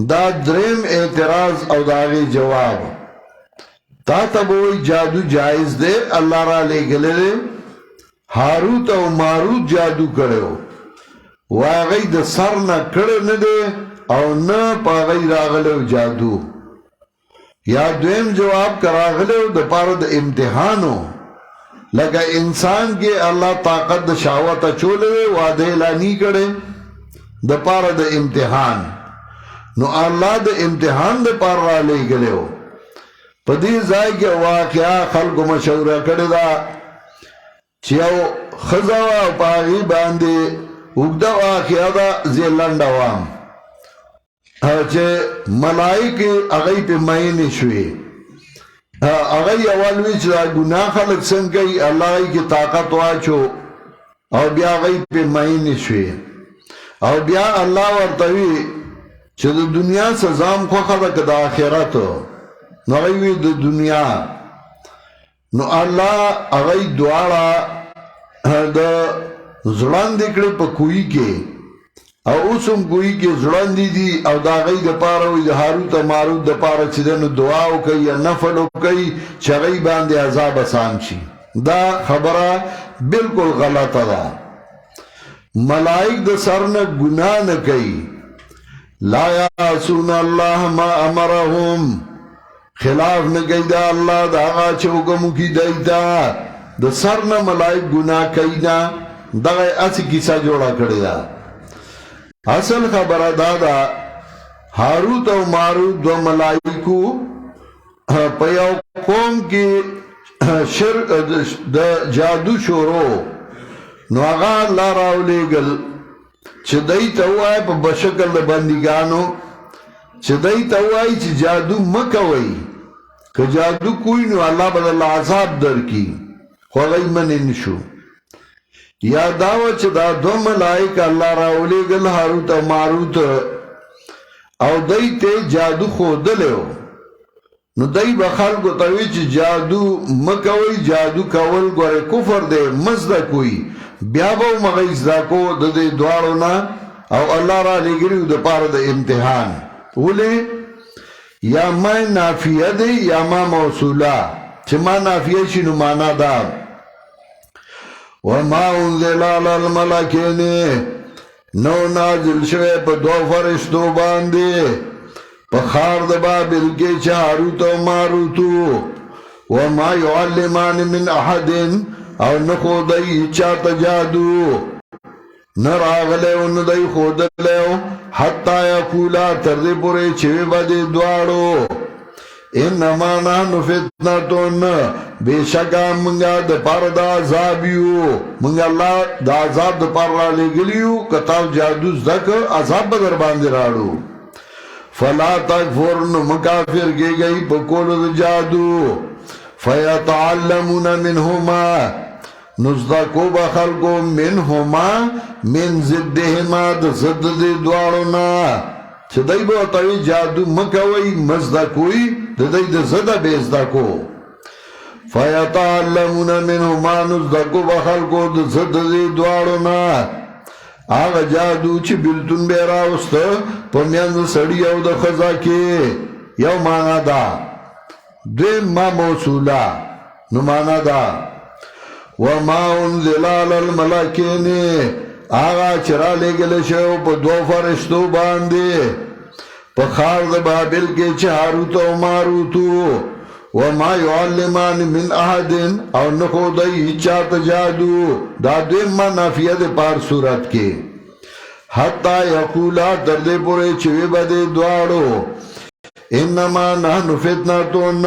دا درم اعتراض او داغی جواب تا تبوئی جادو جائز دے اللہ را لے گلے دے ہاروت او ماروت جادو کرے ہو واغی دا سر نا کڑے ندے او نا پاغی راغلے ہو جادو یا دویم جواب کراغلے ہو دا پارا دا امتحانو لگا انسان کے اللہ طاقت دا شاوتا چولے وعدے لانی کرے دا پارا دا امتحان نو اللہ دا امتحان دا پار را لے گلے ہو پدی زائی کے واقعہ خلق مشورہ کرے دا چیو خزاوہ پاغی باندے اگده واقعه دا زیلند وام چه ملائک اغی پی مین شوی اغی اولوی چه دا گناہ خلق سن کئی اللہ کی طاقت واچو او بیا اغی پی مین شوی او بیا اللہ ورطوی چه دا دنیا سزام خو خلق دا آخرتو نو اغیوی دا دنیا نو اللہ اغی دوارا دا زلان دکڑی پا کوئی کے او اوسم کوئی کے زلان دی دی او دا غی دا پارا وی دا حاروت ماروت دا پارا چی دنو دعاو کئی یا نفلو کئی چی غی باندے عذاب آسان چی دا خبرہ بالکل غلط دا ملائک دا سرنا گناہ نکئی لا یاسون اللہ ما امرهم خلاف نکئی دا اللہ دا آغا چوکمو کی دیتا دا سرنا ملائک گناہ کئی نا دا غی اسی کسا جوڑا کردی دا اصل خبر دادا حاروت و ماروت دو ملائکو پیو قوم کی جادو شورو نو آغا اللہ راو لے گل چھ دائی تاوائی پا بشکل دا بندگانو چھ دائی تاوائی چھ جادو مکوئی کہ جادو کوئی نو اللہ بدل عذاب در کی خواہی من انشو یا داو چه دا دو ملائک اللہ راولی گل حاروت و ماروت او دای تے جادو خودلیو نو دای بخال کو تاوی چه جادو مکوی جادو کول گوره کفر دے مزدہ کوئی بیابو مغیز دا کو دا دے دوارونا او اللہ را لگریو دا پار دا امتحان اولی یا ما نافیه دے یا ما موصولا چه ما نافیه چی نو مانا دا وما انزل على الملکین نو نازل شوے پا دو فرشتو باندے پا خارد بابل کے چاروت و ماروتو وما يعلمان من احد او نخو دای چاہتا جادو نراغلیو ندای خودلیو حتی یقولا تردی پورے چوی بدی دوارو انما نحن فتنتون بے شکا منگا دا پار دا عذابیو منگا اللہ دا عذاب دا پار را لے گلیو کتاو جادو زدک عذاب بدر باندے راڑو فلا تکفرن مکافر کے گئی پکول دا جادو فیتعلمون منہما نزدکو بخلقو منہما من زدہما دا زد دے دوارنا چه دای با تاوی جادو مکوی مزدکوی ده دای ده زده بیزدکو فیتعلمون منو مانزدکو بخلقو ده زده ده دوارونا آغا جادو چه بلتون بیراوست پا میند سڑی او ده خزا که یو مانا دا دویم ما موصولا نو مانا دا وما انزلال الملکین آغا چرا لے گلے شو پا دو فرشتو باندے پا خارد بابل کے چاروتو ماروتو وما يعلمان من احد او نخو دای چاہت جادو دا دویم ما نافیت پار صورت کے حتی یقولا تردے پورے چوی بدے دوارو انما نحن فتنتون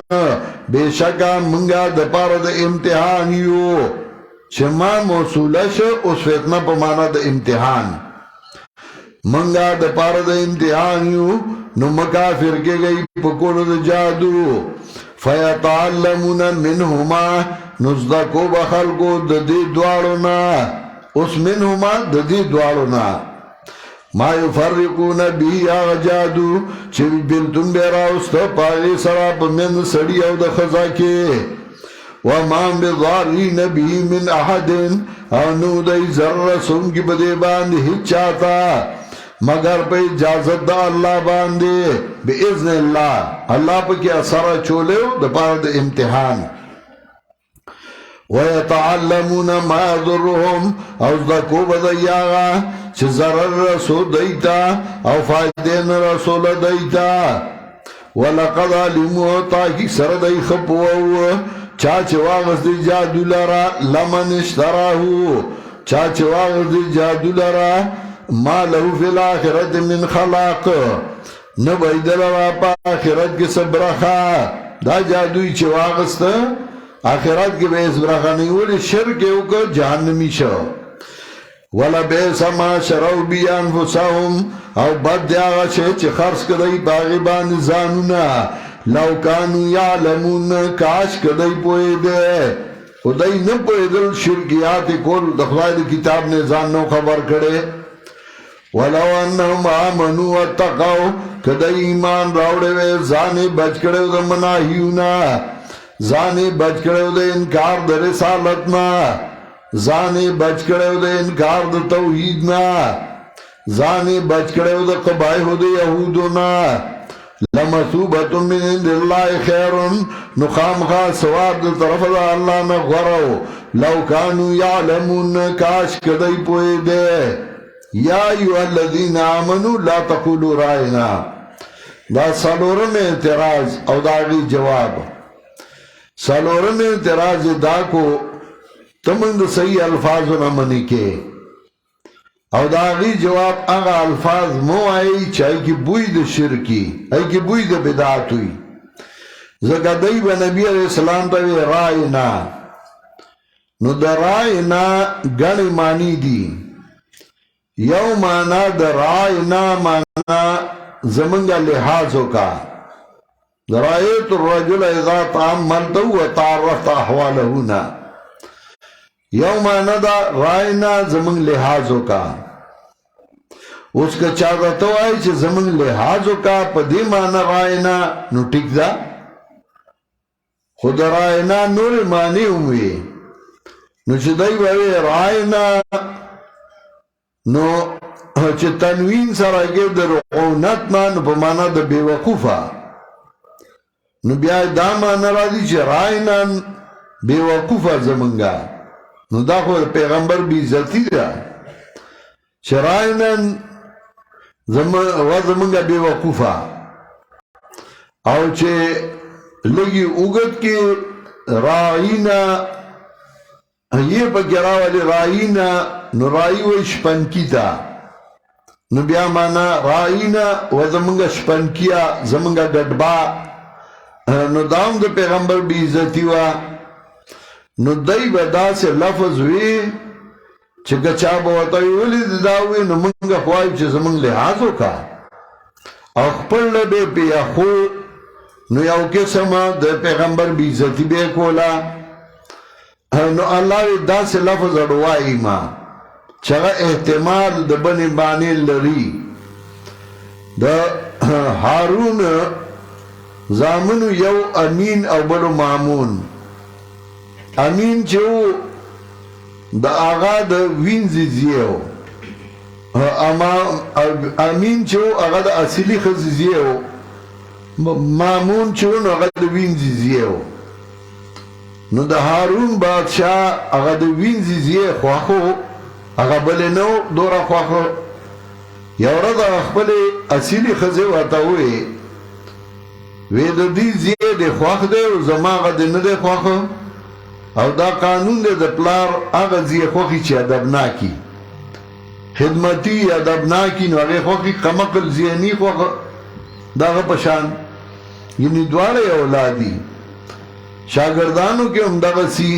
بے شکا منگا دا پار دا امتحانیو چما موصولش اس فتنہ پا مانا دا امتحان منگا دا پار دا امتحانیو نو مکافر کے گئی پکولو دا جادو فیتعلمون منہما نزدکو بخلقو دا دی دوارنا اس منہما دا دی دوارنا ما یفرقون بی آغا جادو چوی بلتن بیراوستا پاگی سراب من سڑی او دا خزا کے وما بضارین بی من احد انو دای ذر سن کی بدے باندے ہچاتا مگر پہ اجازت دا اللہ باندے بإذن اللہ اللہ پہ کیا سارا چولے دا پار دا امتحان ویتعلمون ما ضرهم اوزدکو بدیاغا چھ ضرر رسو دیتا او فائدین رسول دیتا ولقد علمو تاکی سر دی خپوو چاچ واغز دی جادو لرا لمن اشتراہو چاچ واغز دی جادو لرا ما لہو فی الاخرت من خلاق نباید لرا پا آخرت کی سبرخا دا جادوی چه واغز تا آخرت کی بیس برخا نیولی شرک او که جہنمی شو ولبئس ما شروا بی انفسهم او بد دی آغا شے چه خرس کدئی باغی باندې ځانونه لو کانو یعلمون کاش کدئی پوئے دے خدای نه پوهېدل شرکیات کول د خدای د کتاب نه ځان نو خبر کړي ولو انهم آمنوا واتقوا کدی ایمان راوړې وې ځان بچ کړو د مناهیونه ځان بچ کړو د انکار د رسالت نه ځان بچ کړو د انکار د توحید نه ځان بچ کړو د قبایح د يهودو نه لمثوبة من عند الله خير نخام خا سواب دل طرف دا اللہ نغورو لو كانوا يعلمون کاش کدی پوئے دے یا ایوہ الذین آمنوا لا تقولوا رائنا دا سالورم اعتراض او داغی جواب سالورم اعتراض دا کو تمند صحیح الفاظ نمانی کے او داغی جواب اغا الفاظ مو آئی چاہی کی بوئی دا شرکی آئی کی بوئی دا بدعات ہوئی زکا دی با نبی علیہ السلام تاوی رائنا نو دا رائنا گنی معنی دی یو مانا دا رائنا مانا زمنگا لحاظو کا دا رائیت الرجل اذا تعملتو و تعرفت احوالہونا یو مانا دا رائنا زمن لحاظو کا اس کا چاہتا تو آئی چھ زمن لحاظو کا پا دی مانا رائنا نو ٹک دا خود رائنا نور مانی ہوئی نو چھ دائی باوی رائنا نو چھ تنوین سرائی در رعونت نا نو پا مانا دا بے وقوفا نو بیائی دا مانا را دی چھ رائنا بے وقوفا زمنگا نو دا خود پیغمبر بی عزتی دا شرائنن زمنگا بی وقوفا او چه لگی اگت کے رائینا یہ پا گراوالی رائینا نو رائی و شپنکی تا نو بیا مانا رائینا و زمنگا شپنکیا زمنگا گڑبا نو دام دا پیغمبر بی عزتی و نو دای بدا سے لفظ وی چه گچا بوتاوی ولی داوی نو منگا خواهی چه زمان لحاظو کا اخپر لبی پی اخو نو یو کسم دا پیغمبر بیزتی بے کولا نو اللہ وی دا سے لفظ اڑوائی ما چگا احتمال دا بنی بانی لری دا حارون زامنو یو امین او بلو معمون امین چو دا آغا دا وینزی زیو امین چو آغا دا اصلی خزی زیو مامون چو نو آغا دا وینزی زیو نو دا حارون بادشاہ آغا دا وینزی زیو خواخو آغا بلی نو دورا خواخو یورا دا اخبر اصلی خزی واتاوی وی دا دی زیو دی خواخ دی و زمان آغا دی ندی خواخو او دا قانون دے دا پلار آغا زی خوخی چی ادبناکی خدمتی ادبناکی نو آغا خوخی قمقل زینی خوخ دا آغا پشان یعنی دوارے اولادی شاگردانو کے ہم دا سی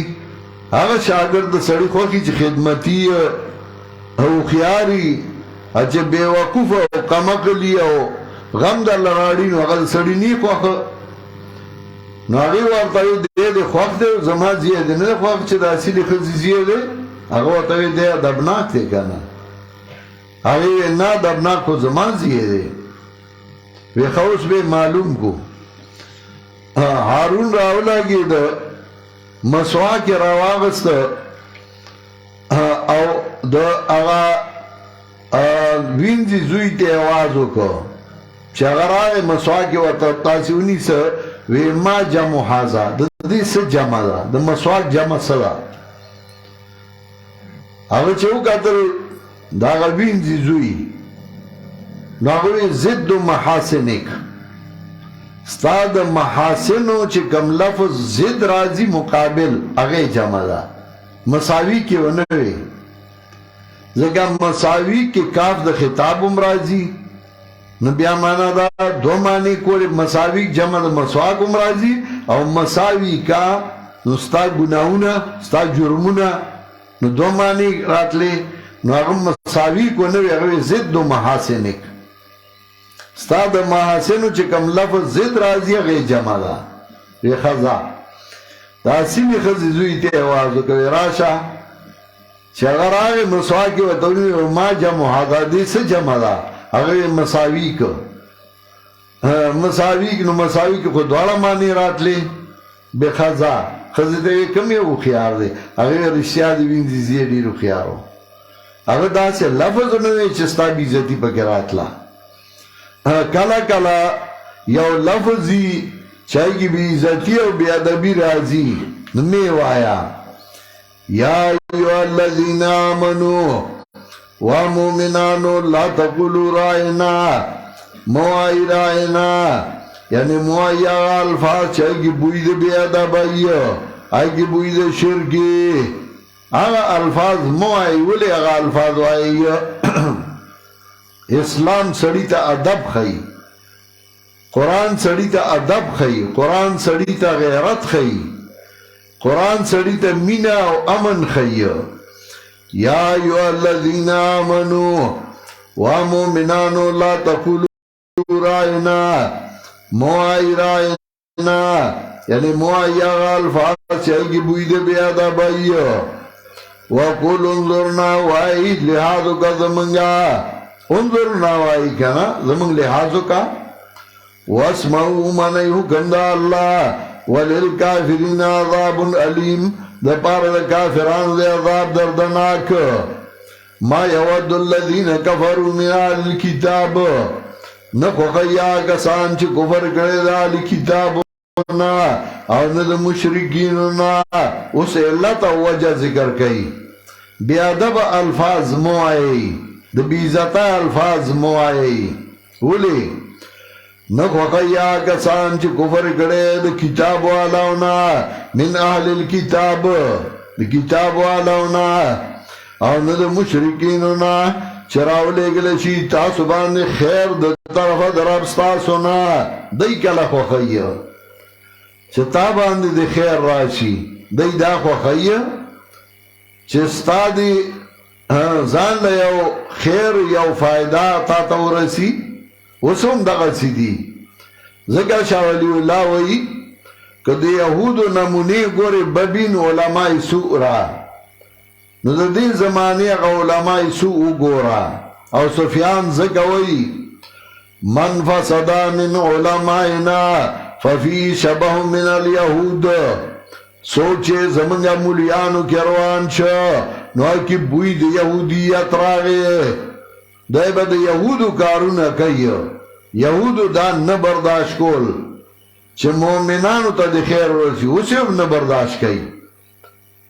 آغا شاگرد سڑی خوخی چی خدمتی او خیاری اچھے بے وقوف او قمقلی او غم دا لراڑی نو آغا سڑی نی خوخ نو آگئی وارتاوی دے خواق دے زمان زیه دے ندے خواق چه دا اصیلی خزی زیه دے آگئی وارتاوی دے دبناک دے کانا آگئی نا دبناک کو زمان زیه دے وی خوص بے معلوم کو حارون راولا گی دا مسواک رواغست او دا آغا وینزی زوی تے آوازو کو چه اگر آئے مسواک ورطا تاسیونی سا وی ما جمع حازا دی سا جمع دا دا مسواک جمع سدا اگر چهو کتر دا غوین زیزوی ناغوی زد محاسنک ستا دا محاسنو چه کم لفظ زد رازی مقابل اغی جمع دا مساوی کی ونوی زکا مساوی کی کاف دا خطاب امرازی نو بیا مانا دا دو معنی کولی مساوی جمع دا مسواک امرازی او مساوی کا نو ستا گناہونا ستا جرمونا نو دو معنی رات لے نو هغه مساوي کو نه وي هغه ضد محاسنک ستا د محاسنو چې کوم لفظ ضد راځي هغه جمع ده وی ښځه دا سیمې ښځې زوی ته اواز وکړي راشه چې هغه راغی مسواک یې ورته وویل ما جمع هغه دې څه جمع ده هغه یې مساوي که مساوي نو مساوي کې خو دواړه معنی راتلې بې ښځه ښځې ته یې کوم یو هوښیار دی هغې رښتیا دې وینځي زه یې ډېر هوښیار و هغه داسې لفظ نه دی چې ستا بېعزتي پکې راتله کله کله یو لفظ وي چې هغې کې بېعزتي او بېادبي راځي نو مې وایه یا ایها الذین آمنوا و مومنانو لا تقولوا راینا موای راینا یعنی موای الفاظ چې هغې بوی د بېادبۍ هغې بوی د شرکي هغه الفاظ موای ولې هغه الفاظ وایي اسلام سړی ته ادب ښیي قرآن سړی ته ادب ښیي قرآن سړی ته غیرت ښیي قرآن سړی ته مینه او امن ښیي یا ایها الذین آمنوا و مومنانو لا تقولوا راینا موای راینا یعنی موای هغه الفاظ چې هغې بوی د بېادبۍ وقل انظرنا وایي لحاظ وکړه زمونږه انظرنا وایي که نه زمونږ لحاظ وکړه واسمعوا منئ حکم د الله وللکافرین عذاب علیم د پاره د کافرانو د عذاب دردناک ما یود الذین کفروا من اهل الکتاب نه خوښوي هغه کسان چې کفر کړی د اهل کتابو نه او نه د مشرکینو نه اوس علت او وجه ذکر کوي بېادبه الفاظ مه وایئ د بېعزته الفاظ مه وایئ ولې نه خوښوي هغه کسان چې کفر کړی د کتاب والاو نه من اهل الکتاب د کتاب والاو نه او نه د مشرکینو نه چې راولېږلی شي تاسو باندې خیر د طرفه د رب ستاسو نه دی کله خوښوي چې تا باندې د خیر راشي دی دا خوښوي چې ستا د ځان له یو خیر یو فایده تا ته ورسي اوس هم دغسې دي ځکه شاه ولی الله وایي که د یهودو نمونې ګورې ببین علمای سوء را نو د دې زمانې هغه علمای سوء وګوره او سفیان ځکه وایي من فسد من علمائنا ففي شبه من اليهود سوچه زمنگا مولیانو کی روان شا نو کی بوی د یهودیت راغی دای به د یهودو کارونه کوي یهودو دا نه برداشت کول چې مؤمنانو ته د خیر ورسی اوس هم نه برداشت کوي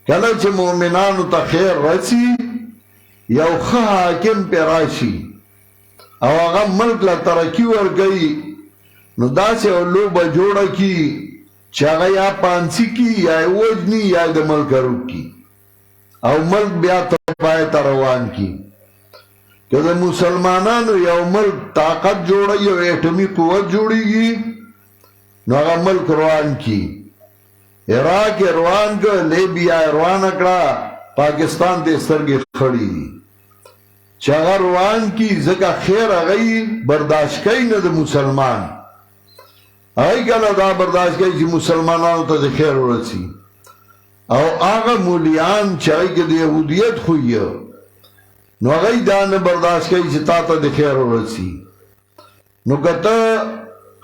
کله چې مؤمنانو ته خیر رسی یو ښه حاکم پې راشي او هغه ملک له ترقي ورکوي نو داسې یو لوبه جوړه کي چې هغه یا پانسي کي یا یې وژني یا د ملک روکي او ملک بیا تباهۍ ته روان کی که د مسلمانانو یو ملک طاقت جوړوي یو اټومي قوت جوړیږي نو هغه ملک روان کی عراق روان که لیبیا روانه کړه پاکستان ته سترګې خړې دي چې هغه روان کی ځکه خیر هغه برداشت کوي نه د مسلمان هغه کله دا برداشت کوي چې مسلمانانو ته د خیر ورسي او هغه مولیان چې هغه کې د یهودیت خویه نو هغه دا نه برداشت کوي چې تا ته د خیر ورسي نو که ته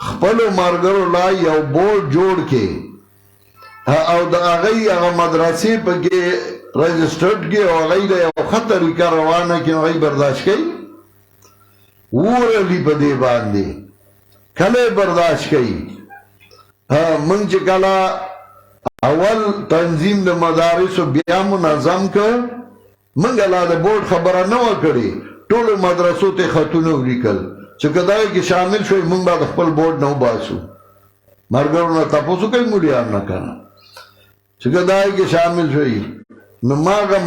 خپلو ملګرو لا یو بورډ جوړ کې او د هغه مدرسې پکې رجسټرډ کې او هغه د یو ښه طریقه روانه کې هغه برداشت کوي ورلی په دې باندې کله برداشت کوي موږ چې کله اول تنظیم د مدارسو بیا منظم کړ موږ لا د بورډ خبره نه وکړي ټولو مدرسو ته خطونه ولیکل چې که دغه کې شامل شوي موږ به د خپل بورډ نه وباسو ملګرو نه تپوس کوي مولیان نه که نه چې که دغه کې شامل شوي نو ما هغه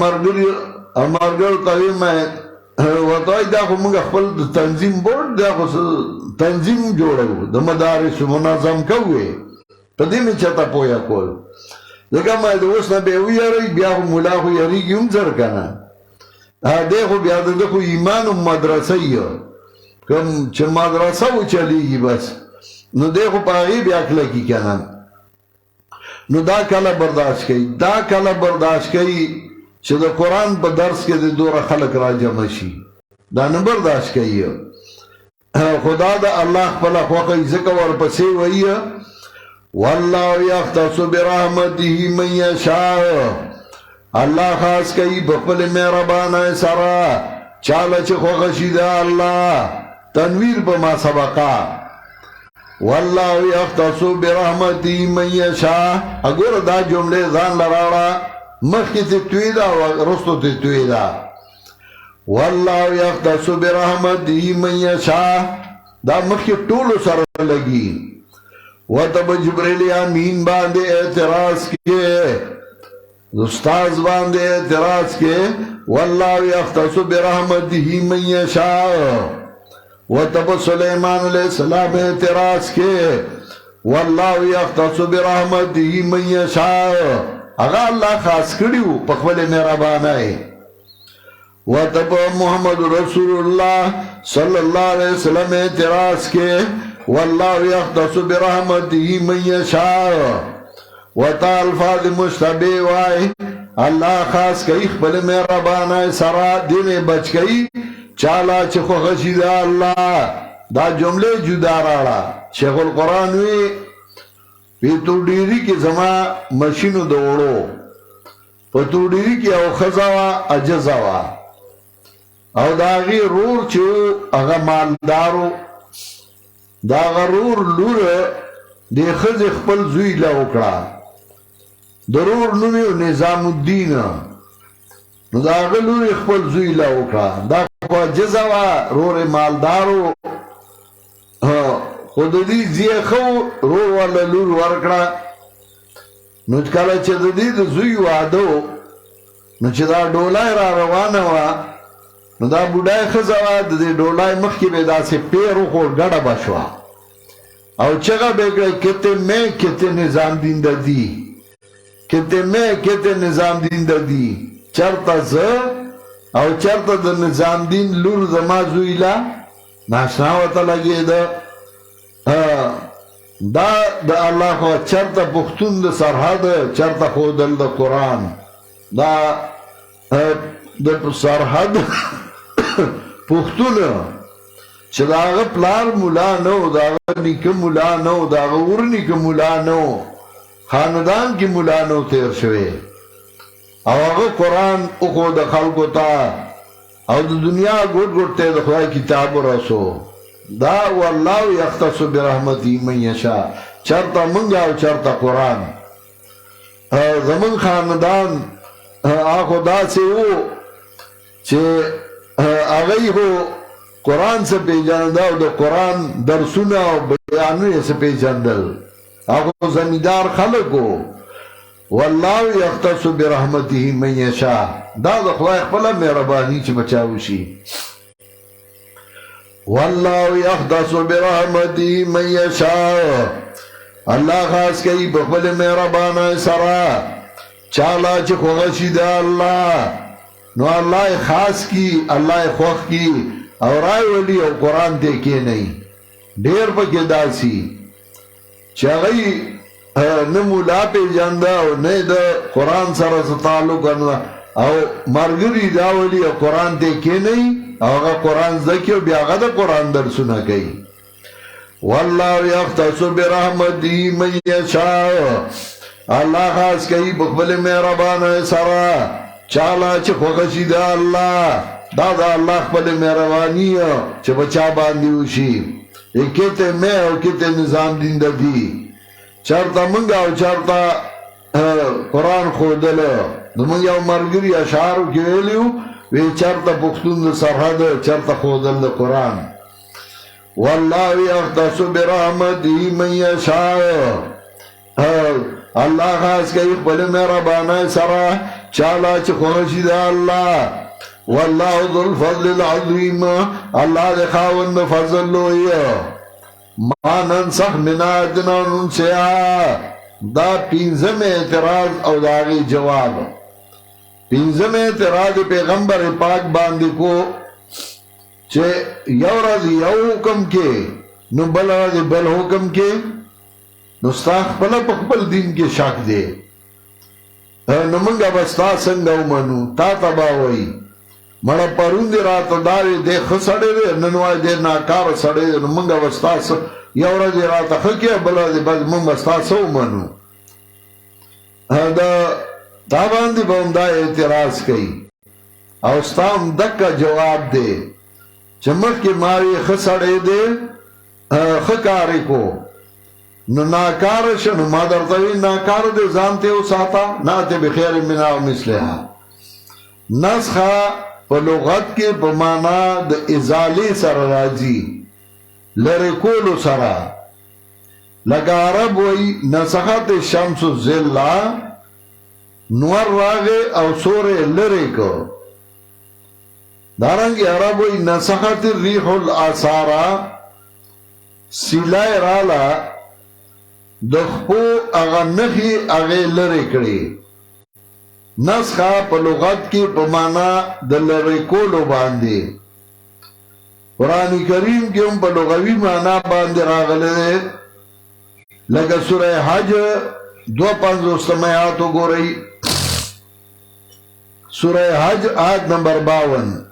ملګرو ته ویم ورته وایي دا خو موږ خپل د تنظیم بورډ دا خو تنظیم جوړوو د مدارسو منظم کوو په دې مې چاته پوهه کول ځکه ما د اوس نه به یې ویاروي بیا خو ملا خو یېرېږي هم زر که نه دیکھو بیا دخو ایمان و مدرسی کم چه مدرسه و چلیگی بس نو دیکھو پاگی بیا کلکی کنن نو دا کلا برداشت کئی دا کلا برداشت کئی چه دا قرآن پا درس کے دی دور خلق را جمع شی دا نبرداشت کئی خدا دا اللہ پلا خوقی ذکر ورپسی وئی واللہ یختص برحمته من یشاء اللہ خاص کئی بخبل مہربانا سرا چالا چه خوخشی دا اللہ تنویر پا ما سبقا واللہ یختص برحمته من یشاء اگر دا جملے ذان لراڑا مخی تتوی دا رستو تتوی دا واللہ یختص برحمته من یشاء دا مخی طول سر لگی و تب جبریل امین باندے اعتراض کے استاذ باندے اعتراض کے واللہ یختص برحمته من یشاء و تب سلیمان علیہ السلام اعتراض کے واللہ یختص برحمته من یشاء اگا اللہ خاص کریو پخول میرا بانائے و تب محمد رسول اللہ صلی اللہ علیہ وسلم اعتراض کے واللہ یختص برحمته من یشاء و تا الفاظ مشتبه وائی اللہ خاص کئی خبل مہربانا سرا دین بچ کئی چالا چخو خشید اللہ دا جملے جدا راڑا شیخ القرآن وی پی تو ڈیری کی زمان مشینو دوڑو پی تو ڈیری کی او خزاوا اجزاوا او داغی رور چو اگا مالدارو دا غرور لور دی خز خپل زوی لوکڑا ضرور نومیو نظام الدین نو دا غلور خپل زوی لوکڑا دا کو جزاوا رور مالدارو خود دی زی خو رور والا لور ورکڑا نو کلا چه دی زوی وادو نو چه دا ڈولای را روانوا نو دا بودای خزاوا دا ڈولای مخی بیدا سے پیرو خور گڑا بشوا او چگا بیگڑای کتے میں کتے نظام دین دا دی کتے میں کتے نظام دین دا دی چرتا زا او چرتا دا نظام دین لور زما زویلا ناشناوتا لگی دا دا اللہ خوا چرتا پختون دا سرحد چرتا خودل دا قرآن دا سرحد پختون چه دا آغا پلار مولا نو دا آغا نیکم مولا نو دا آغا اور نیکم مولا نو خاندان کی مولا نو تیر شوے او آغا قرآن اخو دا خلقو تا او دا دنیا گوٹ گوٹ تے دا خدای کتاب رسو دا واللہ یختص برحمتی من یشا چرتا منگا و چرتا قرآن زمن خاندان آخو دا سے او چه آغای ہو قرآن سے پیجاندہ و دا قرآن درسونا و بیانوی سے پیجاندل آخو زمیدار خلقو واللہ یختص برحمته من یشاء دا دا خدای خپلا مہربانی چه بچاوشی واللہ یختص برحمته من یشاء اللہ خاص کئی بخبل مہربانا سرا چالا چه خوغشی دا اللہ نو اللہ خاص کی اللہ خوخ کی اور آئی ولی او قرآن دیکھے نہیں دیر پا کے سی چاگئی نمولا پی جاندہ او نئی دا قرآن سر ستعلق او مرگری دا ولی او قرآن دیکھے نہیں او اگا قرآن ذکیو بیاغا دا قرآن در سنا گئی واللہ یختص برحمتی من یشاء اللہ خاص کئی بقبل مہربانا سرا چالا چه خوخشی دا اللہ دا دا اللہ خپل مہربانی چه بچا باندیوشی ایک کتے میں او کتے نظام دین دا دی چرتا منگا او چرتا قرآن خودل دا منگا او مرگری اشعارو کیولیو وی چرتا پختون دا سرحد چرتا خودل دا قرآن واللہ یختص برحمتی من یشاء اللہ خاص کئی خپل مہربانا سرا چالا چه خوشی دا اللہ واللہ ذو الفضل العظیم اللہ دے خاون فضل لوئی ما ننسخ من آیتنا ننسیا دا پینزم اعتراض او داغی جواب پینزم اعتراض پیغمبر پاک باندې کو چې یو ورځ یو حکم کې نو بل ورځ بل حکم کې نو ستا خپله په خپل دین کې شک دی نو مونږه به ستا څنګه ومنو تا ته به وایي مړه پرون دې راته دا وې دی ښه سړی دی نن وایي دی ناکاره سړی دی نو مونږه به ستا یو ورځ یې راته ښه کړې بله ورځ مونږ به ستا څه ومنو دا باندې به هم دا اعتراض کوي او ستا هم دکه جواب دی چې مخکې ما وې ښه سړی دی ښه کار یې کو نو ناکاره شه نو ما درته وي ناکاره دی ځان ته وساته ناته بخیر منها او مثلها نسخه په لغت کې په معنا د ازالې سره راځي لرې کولو سره لکه عرب وایي نسخت شمس الظله نور راغی او سورې لرې کو دارنګې عرب وایي نسخت الریح الاثاره سیلای راله د خپو هغه نښې هغې لرې کړې نسخه په لغت کې په معنا د لرې کولو باندې قرآن کریم کې هم په لغوي معنا باندې راغلی دی لکه سوره حج 52 آیات وګورئ سوره حج آیت نمبر 52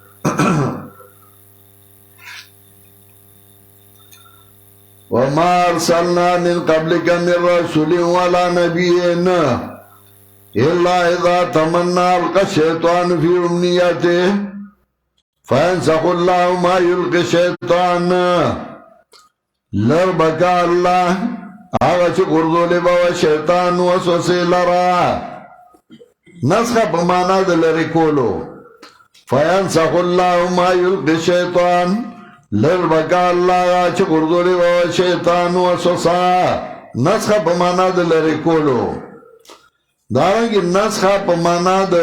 وما ارسلنا من قبلك من رسول ولا نبي الا اذا تمنى القى الشيطان في امنيته فينسخ الله ما يلقي الشيطان لربك الله هغه چې ګرځولې به شیطان وسوسې لرا نسخه په معنا د لرې کولو فينسخ الله ما يلقي الشيطان لربك الله چې ګرځولې به شیطان وسوسه نسخه په معنا د لرې کولو دارنګه نسخه په معنا د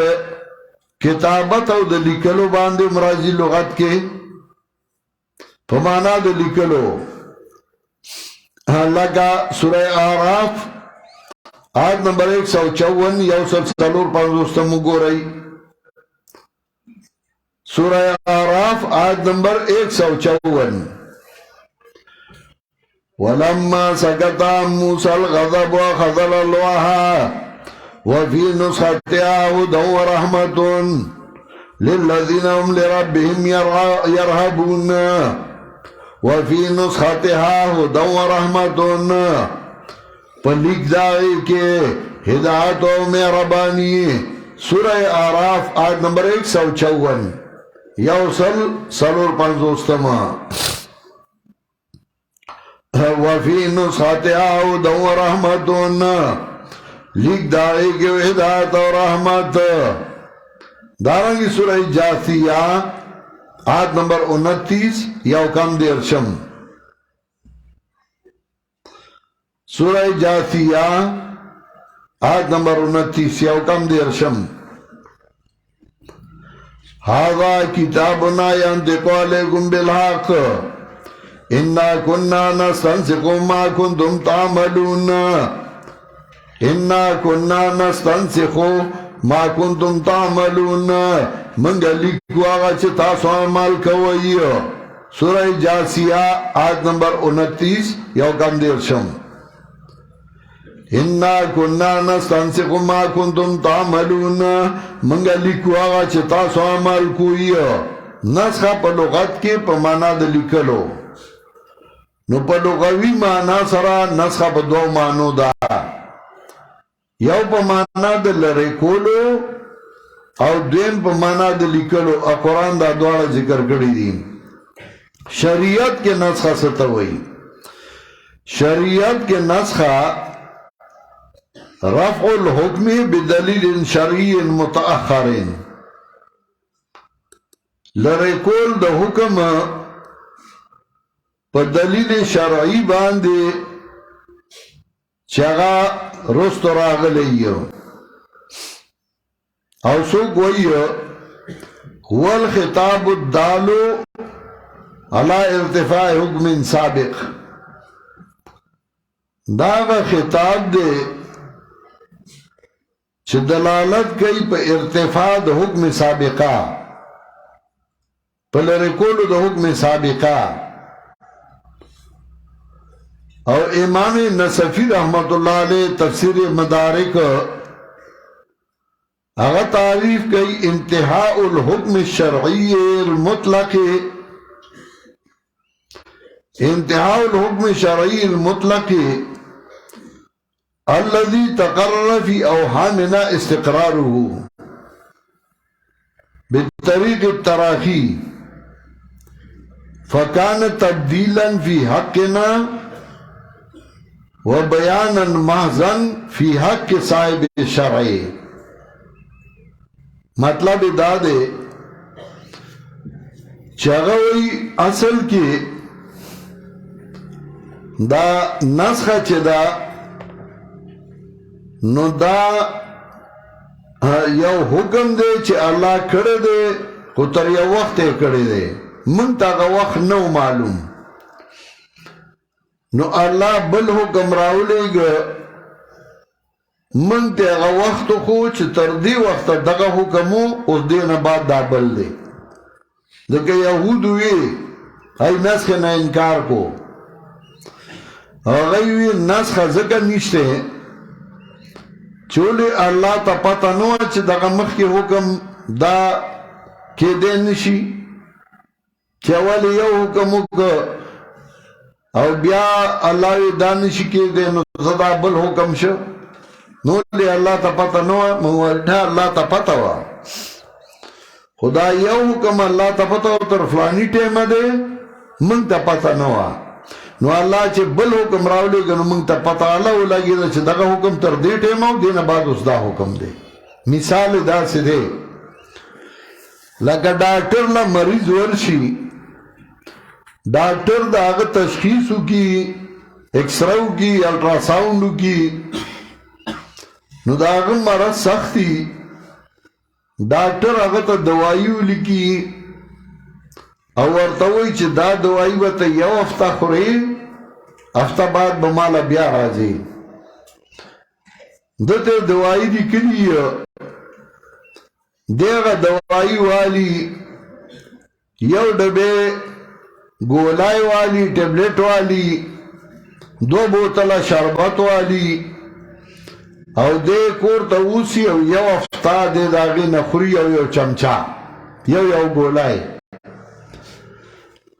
کتابت او د لیکلو باندې مرাজি لغت کې په معنا د لیکلو لکه سوره اعراف آیت نمبر 154 یو سل 450 وګورئ سوره اعراف آیت نمبر 154 ولما سكت موسى الغضب واخذ الالواح وفي نسختها هدى ورحمة للذين هم لربهم يرهبون وفي نسختها هدى ورحمة فلک دائی کے ہدایت و مہربانی سورہ اعراف آیت نمبر 154 یوصل سلور 50 وفي نسختها هدى ورحمة لیک دائی کے ہدایت و رحمت دارنگی سورہ جاثیہ آیت نمبر 29 یو کم دیرشم سورہ جاثیہ آیت نمبر 29 یو کم دیرشم هذا کتابنا ينطق عليكم بالحق انا كنا نستنسخ ما كنتم تعملون انا كنا نستنسخ ما كنتم تعملون منگا لکھو آغا چه تاسو عمل کوئی سورہ جاثیہ آیت نمبر 29 یو کم دیرشم انا كنا نستنسخ ما كنتم تعملون منگا لکھو آغا چه تاسو عمل کوئی نسخه په لغت کې په معنا د لیکلو نو په لغوي معنا سره نسخه په دوه معنو ده یو په معنا د لری کولو او دویم په معنا د لیکلو قرآن دا دواړه ذکر کړی دي شریعت کې نسخه څه ته وایي شریعت کې نسخه رفع الحکم بدلیل شرعی متأخر لری کول د حکم په دلیل شرعی باندې چغا رست راغلی او سو گوئی هو الخطاب الدالو على ارتفاع حکم سابق داغا خطاب دے چې دلالت کوي په ارتفاع د حکم سابقه، په لرې کولو د حکم سابقه. او امام نصفی رحمت الله علیه تفسیر مدارک هغه تعریف کوي انتهاء الحکم الشرعی المطلق، انتهاء الحكم الشرعي المطلق الذي تقرر في أوهامنا استقراره بالطريق التراخي، فكان تبديلا في حقنا وبيانا محضا في حق صاحب الشرع. مطلب دا دے چاگوئی اصل کی دا نسخه چه دا نو دا یو حکم دے چه اللہ کرده دے خو تر یو وقت کرده دے، من تاگا وقت نو معلوم. نو اللہ بل حکم راولے گا من تاگا وقت خو چه تر دی وقت دگا حکمو اس دین بعد دا بل دے. دکہ یهودوی ای نسخه نا انکار کو غیوی نسخه ذکر نشتے چولی اللہ تا پتا نوہ چه داگا مخ کی حکم دا که دے نشی کیا والی یو حکمو که او بیا اللہ دا نشی که دے نو صدا بل حکم شو نولی اللہ تا پتا نوہ موالدہ اللہ تا پتا وا خدا یو حکم اللہ تا پتا وا تر فلانی ٹیمہ دے من تا پتا نوہ نو اللہ چه بل حکم راولی گا نو منگ تا پتا اللہ لگی دا چه دقا حکم تر دے ٹیماو دینا بعد اس دا حکم دے. مثال دا سے دے لکا ڈاکٹر نا مریض ورشی ڈاکٹر دا آگا تشخیصو کی ایکسراو کی الٹراساؤنڈو کی نو دا آگا مرض سختی ڈاکٹر آگا تا دوائیو لکی او ورطوئی چه دا دوائی بتا یو افتا خوری افتا بعد بمالا بیا رازی دتے دوائی دی کلی دیگا دوائی والی یو ڈبے گولائی والی ٹیبلیٹ والی 2 بوتلا شربت والی او دے کور تا اوسی او یو افتا دے داغی نخوری او یو چمچا یو گولائی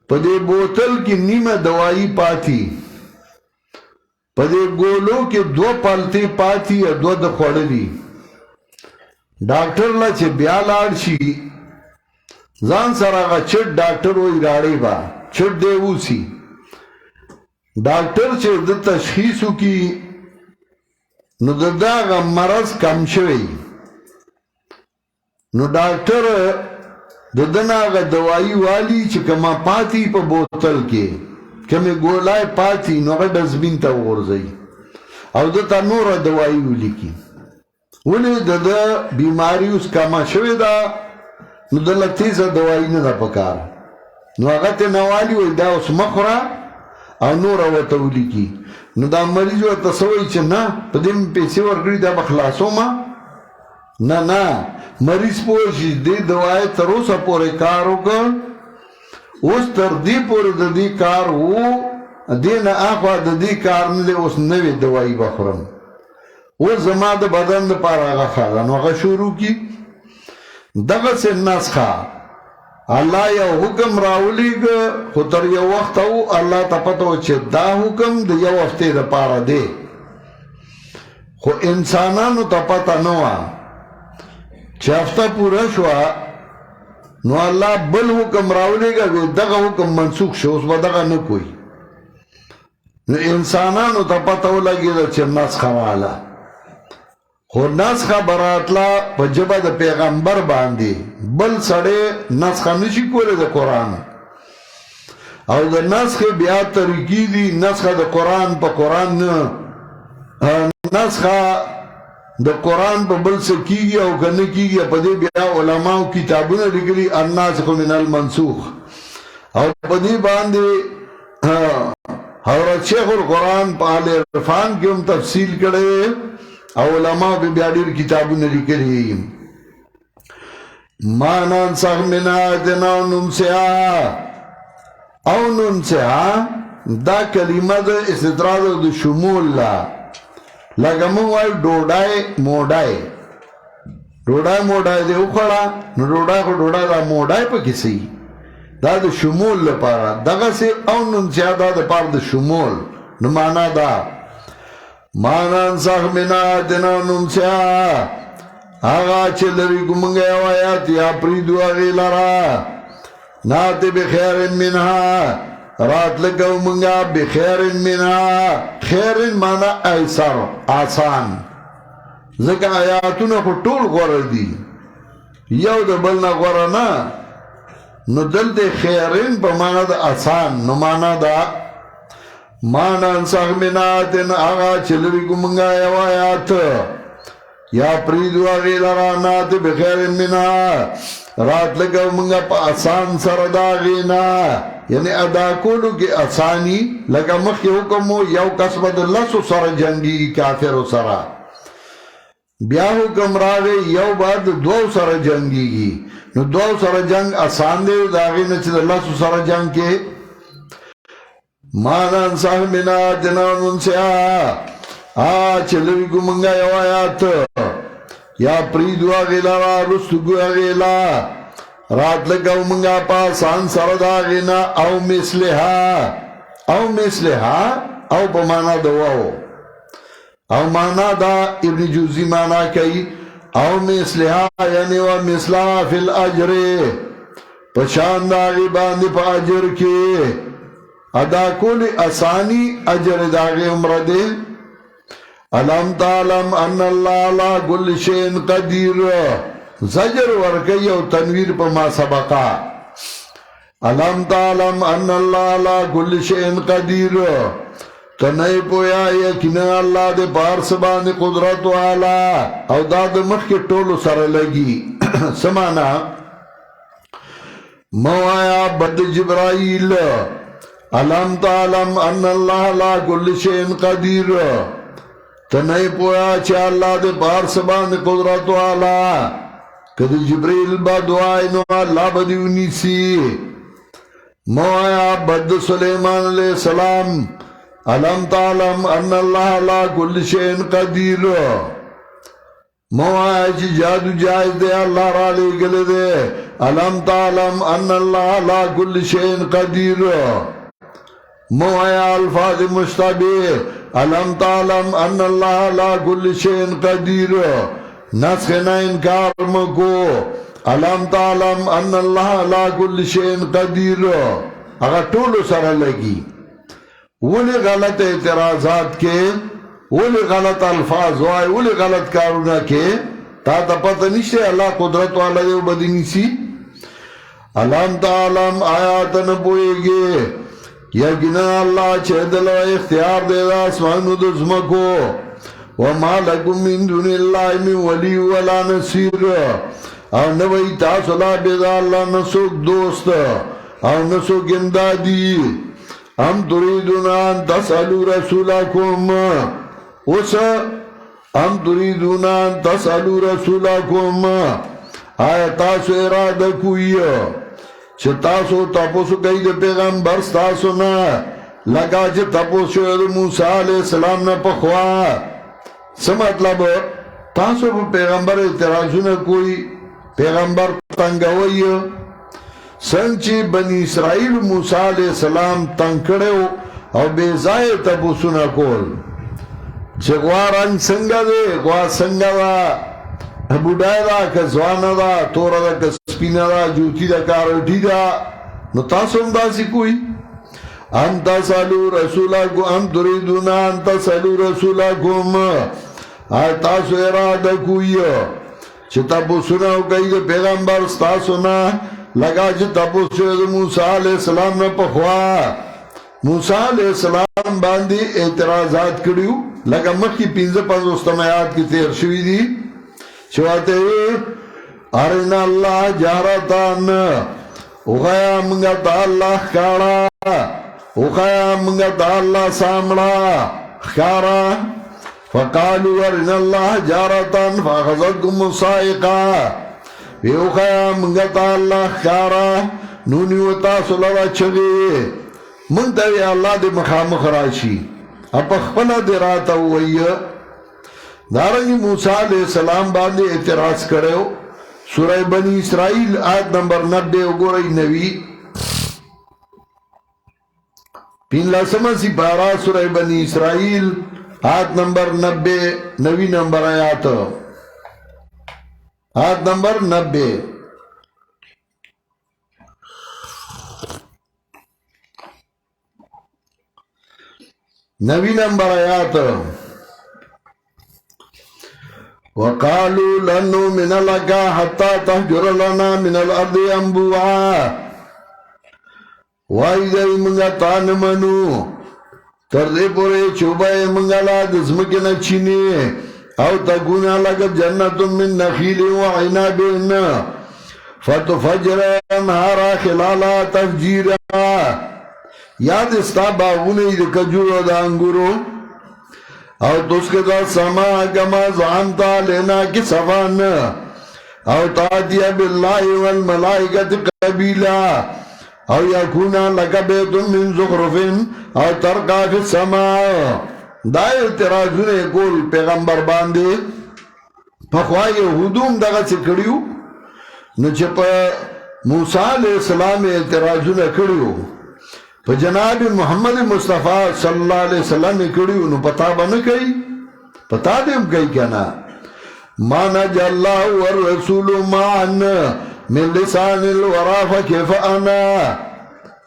پدے بوتل کی نیم دوائی پاتی پدے گولو کے 2 پالتے پاتی یا 2 دخوڑلی ڈاکٹر لا چه بیا لاړ شي ځان سره هغه چټ ډاکټر وای راړی با چټ دی اوسی ډاکټر چې د تشخیص کی نو دغه مرض کم شوی نو ډاکټر ددنا هغه دوايي والی چې کما پاتی په بوتل کې کمه ګولای پاتی نو هغه ډسبین ته ورځي او دته نور دوايي ولیکي ولی د بیماری اوس کما شوی دا نو د لتیزه دوايي نه پکار نو هغه ته نوالی وای دا اوس مخره او نور وته ولیکي نو دا مریض ورته سوي چې نه په دې پیسې ورګړي دا بخلاصو ما نه مریض پوشی دی دوائی تر اوسا پوری کارو کر اوس تر دی پوری دا دی کار ہو دین آخوا دا دی کار نده اوس نوی دوائی بخورم اوس زما دا بدن دا پار آغا خواهدن وغا شروع کی دغا سے نسخا اللہ یو حکم راولی گا خطر یو وقت ہو اللہ تا پتو چه دا حکم دا یو وقتی دا پارا دے خو انسانانو تا پتا نوا چه ہفتہ پورا شوا نو اللہ بل حکم راولے گا دغا حکم منسوخ شو اس با دغا نکوئی نو انسانانو تا پتہ ہو لگی دا چه نسخہ والا خو نسخہ براتلا پا جبا دا پیغمبر باندی بل سڑے نسخہ نشی کولے دا قرآن او دا نسخہ بیا طریقی دی نسخہ دا قرآن پا قرآن نسخہ دا قرآن پا بل سے کی گیا او کرنے کی گیا پا دے بیا علماء کتابون لکلی الناسخ من المنسوخ اور پا دے باندے حضرت شیخ القرآن پا آل عرفان کی ہم تفصیل کرے او علماء بیا ډیر کتابونه لیکلي ما ننسخ من آیة او ننسها او ننسها دا کلمه د استطراد او د شمول لا لکه مونږ وایو ډوډۍ موډای دی وخوړه نو ډوډۍ خو ډوډۍ دا موډای پکې سي دا د شمول لپاره دغسې او ننسها دا د پاره د شمول نو معنا دا ما ننسخ من آیة او ننسها هغه چې لري کومنګ یو آیات یا پریدو هغې لره ناتی بخیر منها رات لگو منگا بخیر منها خیر مانا ایسر آسان ذکر آیاتونا خو ټول غوره دی یو د بلنا غوره نا نو دل دی خیرین پا مانا دا آسان نو مانا دا مانا انساق مناتن آغا چلوی کو منگا یو آیات یا پریدو آغی لرانات بخیر منها رات لگو منگا پا آسان سرداغینا یعنی ادا کولو کی آسانی لگا مخی حکمو یو قسمت لسو سر جنگی کافر سرا بیا حکم راگے یو بعد دو سر جنگی گی نو دو سر جنگ آسان دے داغینا چیز لسو سر جنگ کے مانا انسان منا جنان انسیا چلوی کو منگا یو آیات یا پریدو آغیلا رستگو آغیلا رات لگو منگا پاسان سرد آغینا او مثلها او بمانا دواو او مانا دا ابن جوزی مانا کئی او مثلها یعنی و مثلها فی الاجر پشاند آغی باندی پا اجر کے ادا کولی آسانی اجر داغی عمردے علم تعلم ان اللہ علا کل شین قدیر زجر ورکی و تنویر پا ما سبقا علم تعلم ان اللہ علا کل شین قدیر تنہی پویا یقین اللہ دے پارس باندے قدرت والا او داد مخ کے ٹولو سر لگی سمانا موایا بد جبرائیل علم تعلم ان اللہ علا کل شین قدیر تنہی پویا چا اللہ دے پار سبان دے قدرت والا کدی جبریل با دعائی نو اللہ بدیونی سی موایا بد سلیمان علیہ السلام علم تعلم ان اللہ علا کل شین قدیر موایا چی جادو جائز دے اللہ را لے گلے دے علم تعلم ان اللہ علا کل شین قدیر موایا الفاظ مشتبہ علم تعلم ان اللہ علا کل شین قدیر نسخ نہ انکار مکو علم تعلم ان اللہ علا کل شین قدیر اگر ٹولو سر لگی ولی غلط اعتراضات کے ولی غلط الفاظ ہوئے ولی غلط کارونا کے تا تا پتہ نشتے اللہ قدرت والا دے بدینی سی علم تعلم آیات نبوئے گے یقینا اللہ چہدل و اختیار دے دا اسمانو دزمکو وما لکم من دون اللہ من ولی ولا نصیر او نوی تاسولا بیدا اللہ نسوک دوست او نسوک امدادی ہم تریدون ان تسألو رسولکم ہم تریدون ان تسألو رسولکم آیا تاسو ارادہ کوئی چه تاسو تپوسو کئی ده پیغمبر ستاسو نا لگا چه تپوسو ده موسیٰ علیہ السلام نا پخوا سمطلب تاسو پا پیغمبر اعتراضو نا کوئی پیغمبر تنگوئی سنگ چی بنی اسرائیل موسیٰ علیہ السلام تنگ کرے او بیزای تپوسو نا کول چه گوا رنگ سنگا دے گوا سنگا دا بودای دا که زوانا دا تورا دا که سپینا دا جوتی دا کارٹی دا نو تاسو هم داسی کوئی انتا سالو رسولکو ام تریدونا انتا سالو رسولکوم تاسو ارادہ کوئی چه تپو سناو کئی دا پیغمبر ستاسو نا لگا چه تپو سناو موسیٰ علیہ السلام نا پخوا موسیٰ علیہ السلام باندی اعتراضات کریو لگا مخی 15 استماعات کی تیر شوی دی چواتے ارنا اللہ جارتان اخیا منگا تا اللہ کارا اخیا منگا تا اللہ سامڑا کارا فقالوا ارنا الله جارة فاخذتكم الصاعقة ویو خیا منگتا اللہ کارا نونیو تاسو لرا چگی منتوی اللہ دی مخامخ راشی اپا خپلا دی راتا ہوئی دارنگی موسیٰ علیہ السلام باندے اعتراض کرے ہو سورہ بنی اسرائیل آیت نمبر 90 اگوری نوی پین لسمہ سی پارا سورہ بنی اسرائیل آیت نمبر 90 نوی نمبر آیات آیت نمبر 90 نوی نمبر آیات وقالوا لن نؤمن لك حتى تهجر لنا من الارض ينبوعا وإذا منگا تان منو تردے پورے چوبائے منگالا دزمکن چینی او تکونا لك جنة من نخيل وعناب فتفجر انهارا خلالا تفجیرا یاد استا باغونی دی کجورو دا انگورو او تس کے دا سما کما زعنتا لینا کی سفان او تاتیا باللہ والملائکت قبیلا او یکونا لکا بیت من زخرفن او ترقا فی السماء دائے اعتراضونے کول پیغمبر باندے پخوائی حدوم دغا سکڑیو نچپا موسیٰ علیہ السلام اعتراضونے کڑیو پا جناب محمد مصطفیٰ صلی اللہ علیہ وسلم کڑیو نو پتا بنا کئی پتا دیم کئی کنا مانا جا اللہ والرسول معن من لسان الوراف کیف انا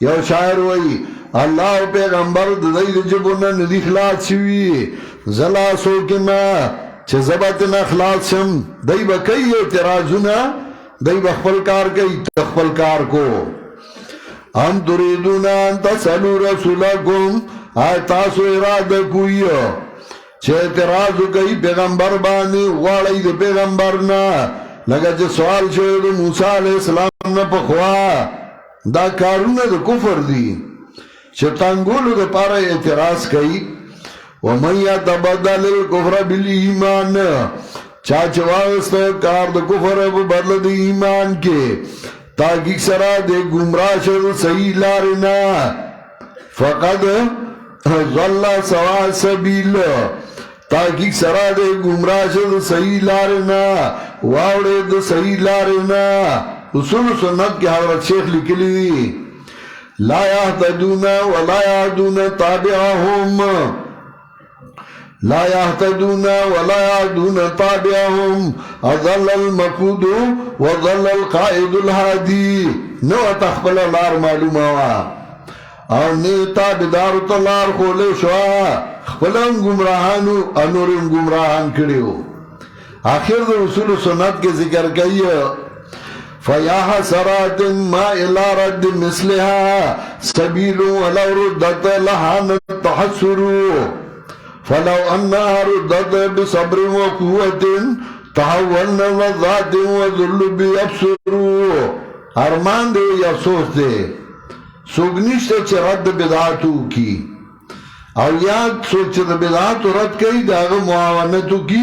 یو شاعر وئی اللہ پیغمبر دائی جبونا ندی خلاص شوی زلا سوکنا چه زباتنا خلاص شم دائی با کئی اعتراضونا دائی با خپل کار کئی تخپل کار کو ام تريدون ان تسألوا رسولكم آئی تاسو ارادہ کوئی چه اعتراضو کئی پیغمبر بانی غاڑی دے پیغمبرنا لگا چه سوال شوئے دے موسیٰ علیہ السلام نا پخوا دا کارونا دے کفر دی چه تنگولو دے پارا اعتراض کئی ومن یتبدل الکفر بالایمان چاچه واغستا کار دے کفر بدل دے ایمان کے تاکہ سرا دے گمراہ شد صحیح لارنا فقد ظل سوا سبیل تاکہ سرا دے گمراہ شد صحیح لارنا واوڑے دے صحیح لارنا اصول سنت کے حضرت شیخ لکلی دی لا یحتدون ولا یعدون تابعهم لا يهتدون ولا يعدون تابعهم أضل المقود وضل القائد الهادي نو تخبل لار معلومة او نیتا بدارو تلار خولے شوا خبلن گمراہانو انورن گمراہان کریو آخر دو رسول سنت کے ذکر کئی فَيَا حَسَرَاتٍ مَا إِلَىٰ رَدِّ مِثْلِهَا سَبِيلٌ وَلَوْ رُدَّتْ لَهَانَتْ تَحَسُّرُ فلو انہا ردت بصبر و قوت تحولن وذات و ذل بی افسرو ارمان دے یا افسوس دے سوگنشتے چھ رد بدعاتو کی او یاد سوچ بدعاتو رد کئی داغ معاونتو کی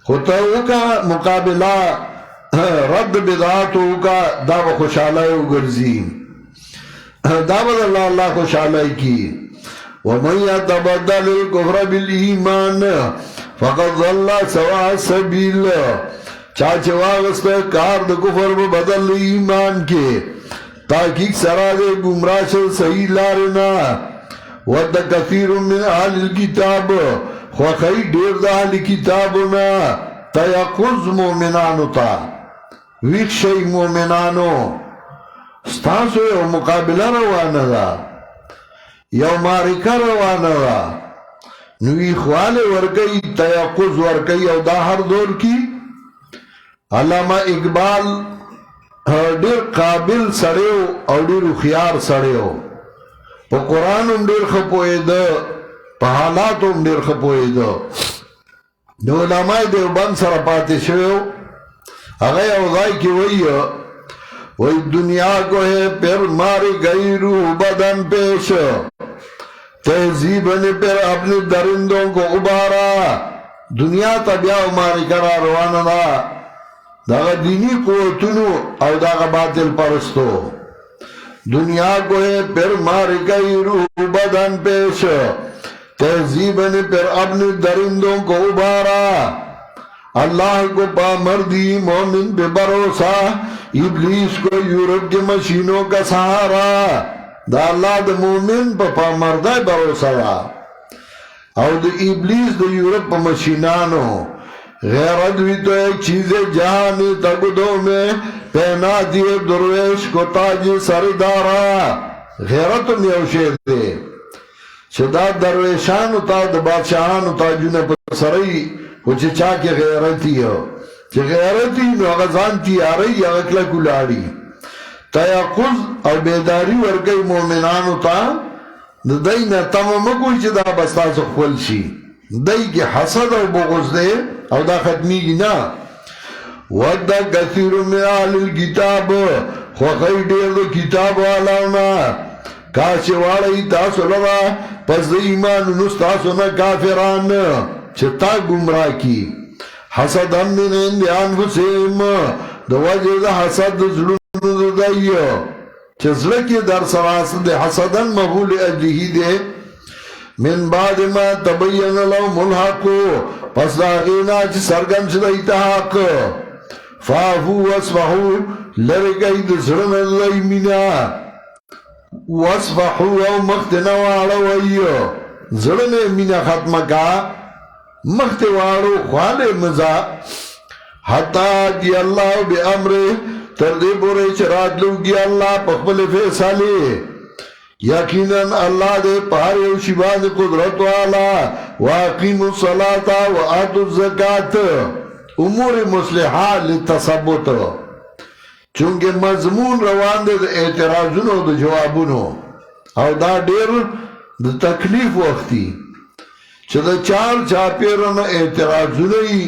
خطاو کا مقابلہ رد بدعاتو کا داغ خوشحالائی گرزی دعوت اللہ خوشحالائی کی ومن يتبدل الكفر بالإيمان فقد ضل سواء السبيل چاچه واغستا کار دا کفر بدل ایمان کے تاکیق سرا دے گمراہ شد صحیح لارنا ود کثیر من اہل الكتاب خوخی دیر دا اہل کتابنا تیقظ مومنانو تا ویک شئی مومنانو ستاسو یو مقابلہ روانا دا یو مارکا روانا دا نوی خوال ورکی تیقظ ورکی او دا ہر دور کی علامہ اقبال دیر قابل سڑیو او دیر خیار سڑیو پا قرآن ام دیر خپوئی دا پا حالات ام دیر خپوئی دا دو علماء دیوبند سر پاتے شویو اگئی اوضائی کی وہی دنیا کو ہے پھر ماری گئی روح بدن پیش تہذیب نے پھر اپنے درندوں کو ابارا دنیا تبیا ماری کرا روانہ دا داغا دینی قوتنو او داغا باطل پرستو دنیا کو ہے پھر ماری کئی روح بدن پیش تہذیب نے پھر اپنے درندوں کو ابارا اللہ کو پامردی مومن پہ بھروسہ ابلیس کو یورپ کے مشینوں کا سہارا دا اللہ دا مومن پا پامردہ بھروسہ را او دا ابلیس دا یورپ پا مشینانو غیرت بھی تو ایک چیز جہانی تگدوں میں پہنا دیے درویش کو تاج سردارا غیرت نیوشے دے چدا درویشانو تا دا بادشاہانو تاجونا پا سرائی وچه چاکی غیرتی ہو چه غیرتی نو اغزانتی آرئی اغکلا کلاڑی تیقظ او بیداری ورکی مومنانو تا دائی نا تمامکوی چه دا بستاز خول شی دائی کی حسد او بغض دے او دا ختمی گی نا وَدَّ كَثِيرٌ مِنْ أَهْلِ الْكِتَابِ خوخی دیر دو کتاب والاونا کاشی والی تاسو لبا پس دا ایمان نستاسو نا کافران چھتا گمراہ کی حسد ہم من عند انفسهم دا وجہ دا حسد ظلم دا دائیو چزلکی در سراست دے حسدن مغول اجلی دے من بعد ما تبین لهم الحق پس دا غینا چھ سرگم شد اتحاق فافو واسفحو لرگئی دا سرم اللہ مینا واسفحو او مختنوارا ویو ظلم مینا ختم کا مختوارو خوال مزا حتی دی اللہ بی امر تردی بورے چرات لوگی اللہ پخبل فیصالے یقیناً اللہ دے پہارے و شبان قدرت والا واقیم الصلاة و آت الزکاة امور مسلحہ لتصبت چونکہ مضمون روان دے اعتراضونو دے جوابونو او دا دیر دا تکلیف وقتی چه دا چار چاپیرن اعتراضونی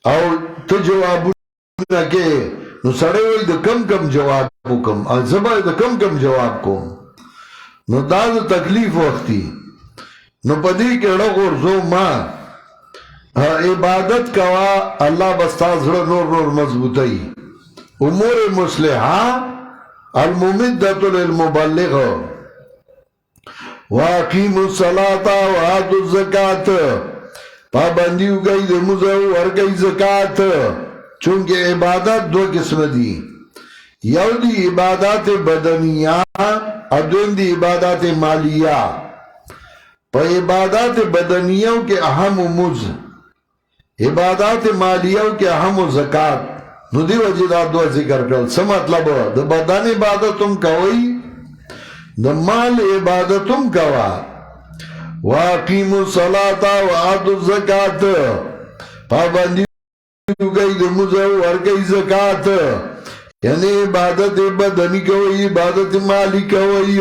او تا جوابونا کے نو سڑے ہوئی دا کم کم جواب کم زبا دا کم کم جواب کم نو دا دا تکلیف وقتی نو پدی کے رغور زو ما عبادت کوا اللہ بستاز نور نور مضبوطی امور مسلحہ الممدت للمبلغ واقیم الصلاة وآت الزکاة پابندیو گئی دے مزو ورگئی زکاة چونکہ عبادت دو قسم دی یو دی عبادات بدنیہ ادوین دی عبادات مالیہ پا عبادات بدنیوں کے اہم مز عبادات مالیوں کے اہم زکاة نو دی وجہ دو ذکر کرل سمطلب دا بدن عبادت تم کوئی دا مال عبادتم کوا واقیم الصلاة و آت الزکاة پابندی گئی دا مزو ورگئی زکاة یعنی عبادت بدنی کوئی عبادت مالی کوئی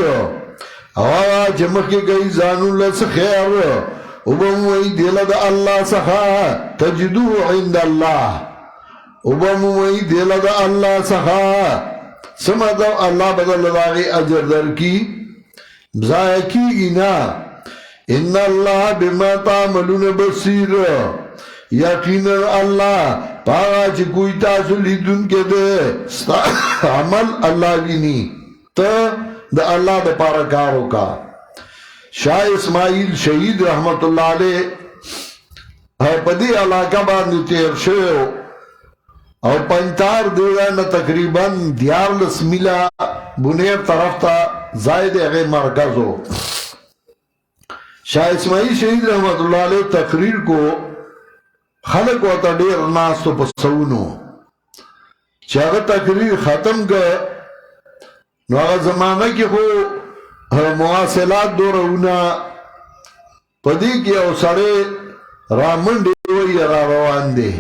آوازا چمکی گئی زانو لس خیر ابموئی دیل دا اللہ سخا تجدو عند اللہ ابموئی دیل دا اللہ سخا سمدو اللہ بدل داغی اجر در کی بزائکی گینا ان اللہ بما تعملون بصیر یقین اللہ پاگا چی کوئی تاسو لیدن کے دے عمل اللہ بینی تا دا اللہ دا پارکارو کا شاہ اسماعیل شہید رحمت اللہ علیہ پدی علاقہ باندی تیر شو او پنتار دیوانا تقریباً دیارلس میلا بنیر طرف تا زائد اغی مرکز ہو شاہ اسماعیل شہید رحمت اللہ علیہ تقریر کو خلق و تا دیر ناس تو پسونو چاہتا تقریر ختم کر نو آغا زمانہ کی خو مواصلات دو رونا پدی کی او سڑے رامن دیوئی را روان دے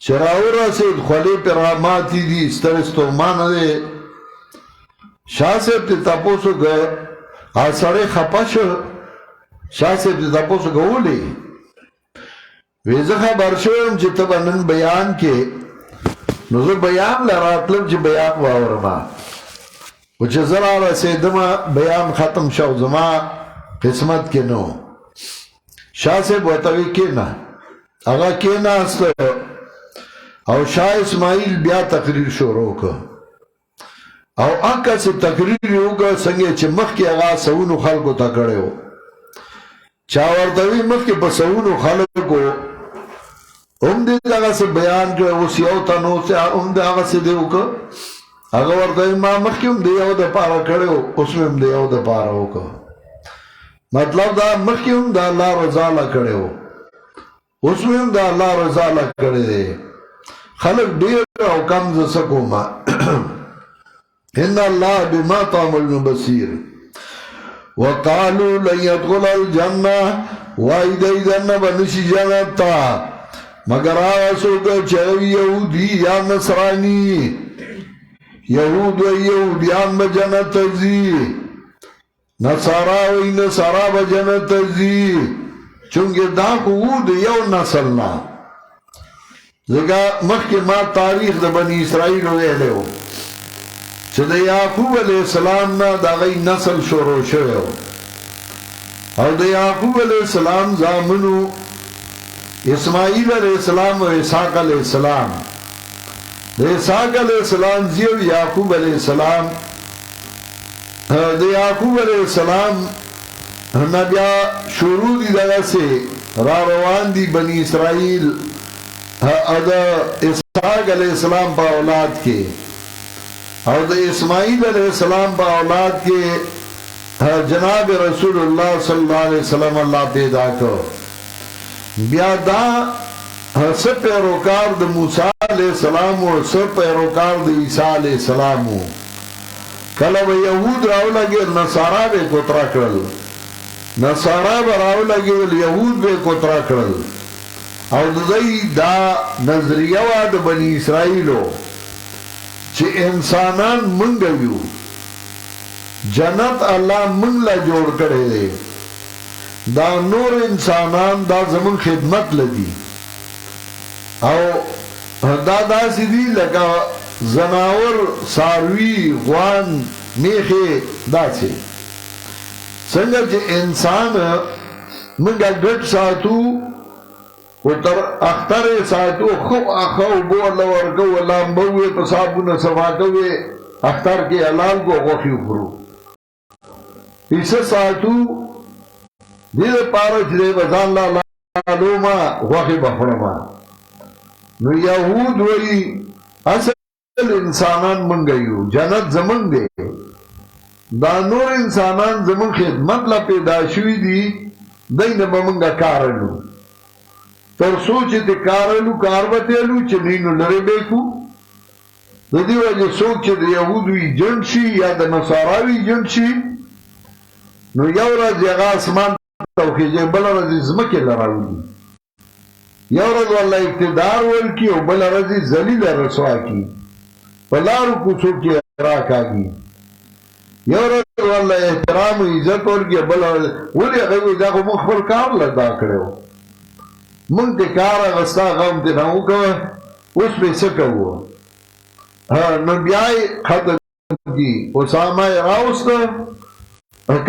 چراورا سید خلی پر راماتی دی استرستو مان دے شاہ صاحب تی تاپوسو گئے آسارے خپاش شاہ صاحب تی تاپوسو گئو لے ویزا خبر شویم چی تبانن بیان کے نوزو بیان لراتلم چی بیان واورما وچی زرارا سیدما بیان ختم شو زما قسمت کې نو شاه صاحب ورته وی کېنه هغه کېناست او شاه اسماعیل بیا تقریر شروع کړ او هغه څه تقریر یې وکړ څنګه چې مخکې هغه سونو خلکو ته کړی و چا ورته وی مخکې په سونو خلکو هم دې دغسې بیان کړی اوس یو تن اوس هم د هغسې دی وکړه هغه ورته وی ما مخکې هم د یو دپاره کړی و اوس مې هم د یو دپاره وکړه مطلب دا مخکې هم د الله رضا له کړی و اوس مې هم د الله رضا له کړی دی خلق ډېر او کم زه څه کومه ان الله بما تعملون بصیر وقالوا لن يدخل الجنه وای دی دنه بنشي جنت ته مگر هغه څوک چې یهودي یا نصراني یهود و یهودیان به جنت ته ځي نصارا وی نصارا به جنت ته ځي چونکې دا خو د یو نسل نه ځکه مخکې ما تاریخ د بني اسرائیل ویلی و چې د یعقوب علیه السلام نه د هغوی نسل شروع شوی او د یعقوب علیه السلام زامنو اسماعیل علیه السلام و اسحاق علیه السلام د اسحاق علیه السلام زیو یعقوب علیه السلام د یعقوب علیه السلام نه بیا شروع دي دغسې را روان دي بني اسرائیل او د اسحاق علیه السلام په اولاد کې او د اسماعیل علیه السلام په اولاد کې جناب رسول الله صلی الله علیه وسلم الله پیدا کړ بیا دا څه پیروکار د موسی علیه السلام او څه پیروکار د عیسی علیه السلام کله به یهود راولګېدل نصارا به یې کوتره کړل نصارا به راولګېدل یهود به یې کوتره کړل او د دوی دا نظریه وه د بني اسرائیلو چې انسانان منګ یو جنت الله منګ له جوړ کړی دی دا نور انسانان دا زمون خدمت لدی او دا داسې دي لکه زناور څاروي غوان میخې داسې څنګه چې انسان منګه ګډ ساتو و تر اختر ساتو خو اخو اوبه ورله ورکوو لامبه وې په صابونه صفا کوې اختر کې حلال کو غوښې وخورو پیسه ساتو دې دپاره چې دی به ځان له لالومه غوښې به خورمه نو یهود وایي اصل انسانان منګ یو جنت زمونږ دی دا نور انسانان زمونږ خدمت له پیدا شوي دي دی نه به مونږه کارلو تر څو چې د کارلو کار به تیلو چې نه نو لرې به کړو د دې وجې څوک چې د یهودو ایجنټ شي یا د نصاراو ایجنټ شي نو یو ورځ هغه اسمان ته وخېږي بله ورځ یې ځمکې له راولي یو ورځ والله اقتدار ورکړي او بله ورځ یې ذلیله رسوا کړي په لارو کوڅو کې راکاږي یو ورځ والله احترام او عزت ورکړي بله ورځ ولې هغه وایي دا خو موږ خپل کار له دا کړی و مونږ د کار اغستا غم دې نه وکړه اوس به څه کوو نو بیا یې ختم کړي اسامه یې راوسته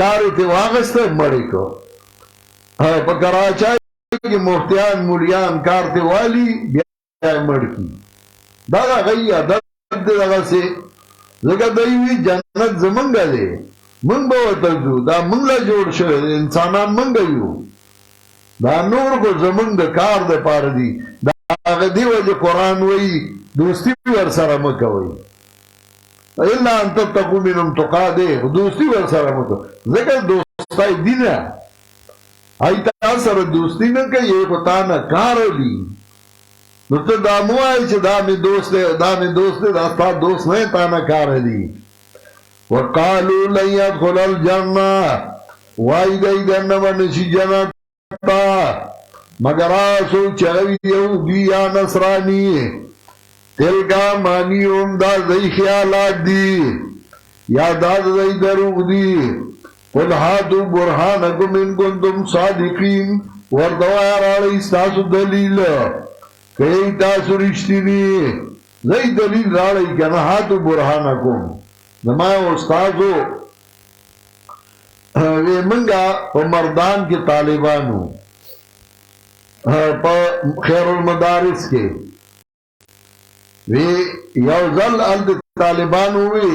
کار یې ترې واخیسته مړ یې کړ په کراچۍ کې مفتیان مولیان کار ترې والي بیا یې مړ کړي دا د هغوی عادت دی دغسې ځکه دوی وي جنت زمونږ دی مونږ به ورته ځو دا مونږ له جوړ شوی دی انسانان مونږ یو دا نور خو زمونږ د کار دپاره دي د هغه دې وجې قرآن وایي دوستي ورسره مه کوئ الا ان تتقوا منهم تقا دی خو دوستي ورسره مه کوئ ځکه دوستی دي نه هغوی تا سره دوستي نه کوي خو تا نه کار دي نو ته دا مه وایې چې دا مې دوست دی دا مې دوست دی دا ستا دوست نه تا نه کار دي وقالو لن يدخل الجنه وایي دی دننه به نشي جنت مگر آسو چاوی یهودی یا نصرانی تلکا مانیون دا دی خیالات دی یا دا دی دروغ دی قل حاتو برحانکم ان کنتم صادقین وردوائی راڑی ستاسو دلیل کئی تاسو رشتینی دی دلیل راڑی کنا حاتو برحانکم نمائے استاسو وی منگا پا مردان کی طالبانو پا خیر المدارس کے وی یوزل الد طالبانو وی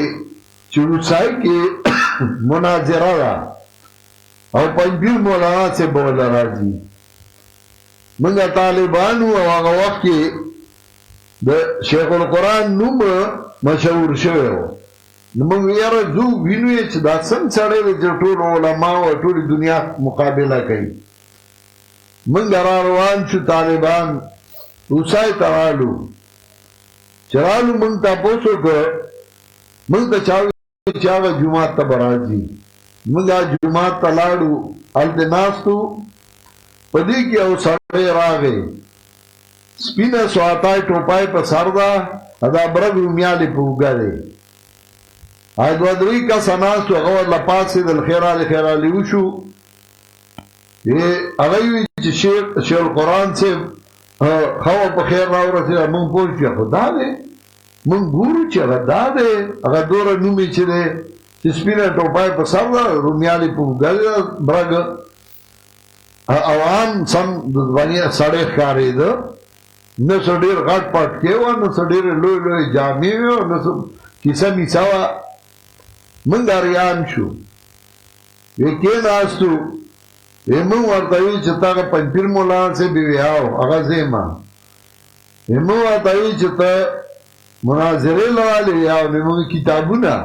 چروسائی کی مناظرہ را او پنجبیر مولانا سے بولا راجی منگا طالبانو او آغا وقت کی شیخ القرآن نوم مشهور شوه و منگ یارا زو وینوی چه دا سن سڑے وی چه طول علماء و طول دنیا مقابلہ کئی منگ را روان شو طالبان اوسائی ترالو چرالو منگ تا پوسو که منگ تا چاوی جماعت تا برازی منگ جماعت تا لارو التناستو پدی کی او سڑے راگے سپینا سواتای ٹوپای پا سردا ادا برگ رومیالی پوگا دے آید ودری کا سناستو اغوار لپاسی دل خیرالی وشو یہ اغیوی چی شیخ القرآن سے خوا پا خیر راو رسی من پوچی خدا دے من گورو چی خدا دے اگر دورا نومی چی دے چی سپینا ٹوپای پا سردا رومیالی پوگا دے برگ اوان سم دنیا سڑے خاری دے نسو دیر غٹ پاٹ کیوا نسو دیر لوی لوی جامیو نسو کسا میساوا من داریان شو یہ کین آستو یہ من ورطاوی چتا کا پنپیر مولانا سے بیویاو اگا زیما یہ من ورطاوی چتا مناظرے لوالی یاو نیمون کتابونا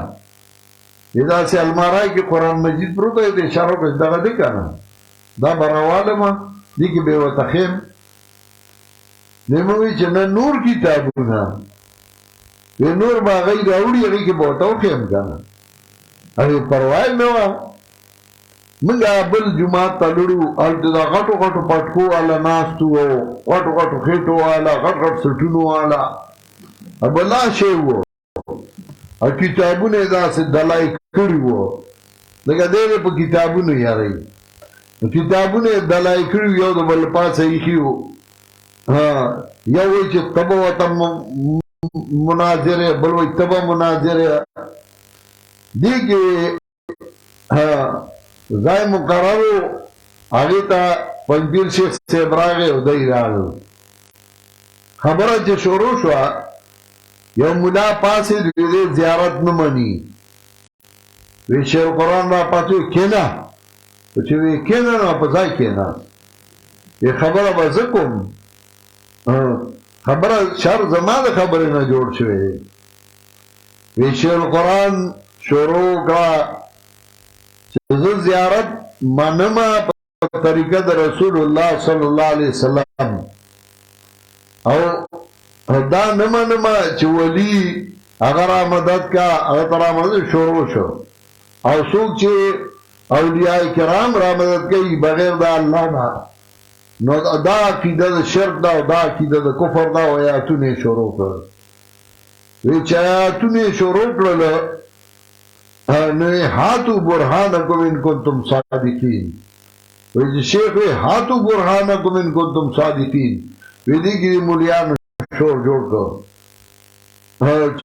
یہ دا سی المارائی کی قرآن مجید پروتا ہے دے اشارو کش دا دکا نا دا براوالما دی کی بیوتا خیم نیموی چه نا نور کتابونا وی نور با غی راوڑی اگی که بوتاو خیم کانا اگی پروائی نوا منگا بل جماعت تا لڑو آلتی دا غٹو غٹو پٹکو آلا ناستو غٹو غٹو خیٹو آلا غٹ غٹ سٹونو آلا اب لا شیوو کتابونه دا سے دلائی کری وو لگا دیره پا کتابونه یاری کتابونه دلائی کری یو دا بل پاس ایخیو یوی چه تبا وطن مناظره بلوی تبا مناظره دیگه زای مقررو آگه تا پنجبیر شیخ سیبراغه و دای راغو خبره چه شروع شوا یو ملا پاسی دیده زیارت نمانی وی شیر قرآن را پاسوی کنا وچه وی کنا نا پسای کنا یہ خبره بازکم خبره شر زمان خبره نا جوڑ شوئے وی شیر قرآن شروع کرا چیز زیارت منما طریقه در رسول اللہ صلی اللہ علیہ وسلم او دا نما چه ولی اگر آمدد کا اگر تر آمدد شروع شو او سوک چه اولیاء کرام را مدد کئی بغیر دا اللہ نا نو دا عقیده دا شرک دا و دا عقیده دا کفر دا و آیاتون شروع کرد ویچ آیاتون شروع کرد نوی ہاتو برحانکم ان کنتم صادقین ویچ شیخ وی ہاتو برحانکم ان کنتم صادقین وی دیگی مولیان شور جوڑ کر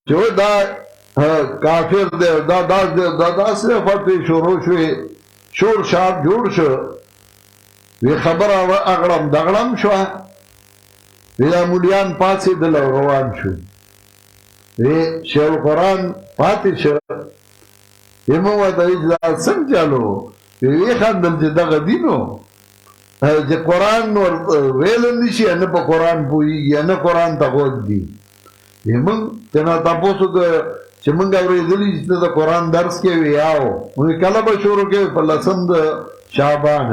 چو دا کافر دے دا داس دے دا داس دے فتوی شروع شوی شور شاب جوڑ شو وی خبر اغرم دغرم شو وی دا مولیان پاسی دل روان شو وی شیر قرآن پاتی شو وی موتا اجلاس سنگ چالو وی خاندل چه دغ دینو چه قرآن ویلن نشی انا پا قرآن پوئیگی انا قرآن تا خود دی من تینا تا پوسو که چه منگا وریدلی جتنا دا قرآن درس کے وی آو منگا کلا با شروع کے پا لسم دا شعبان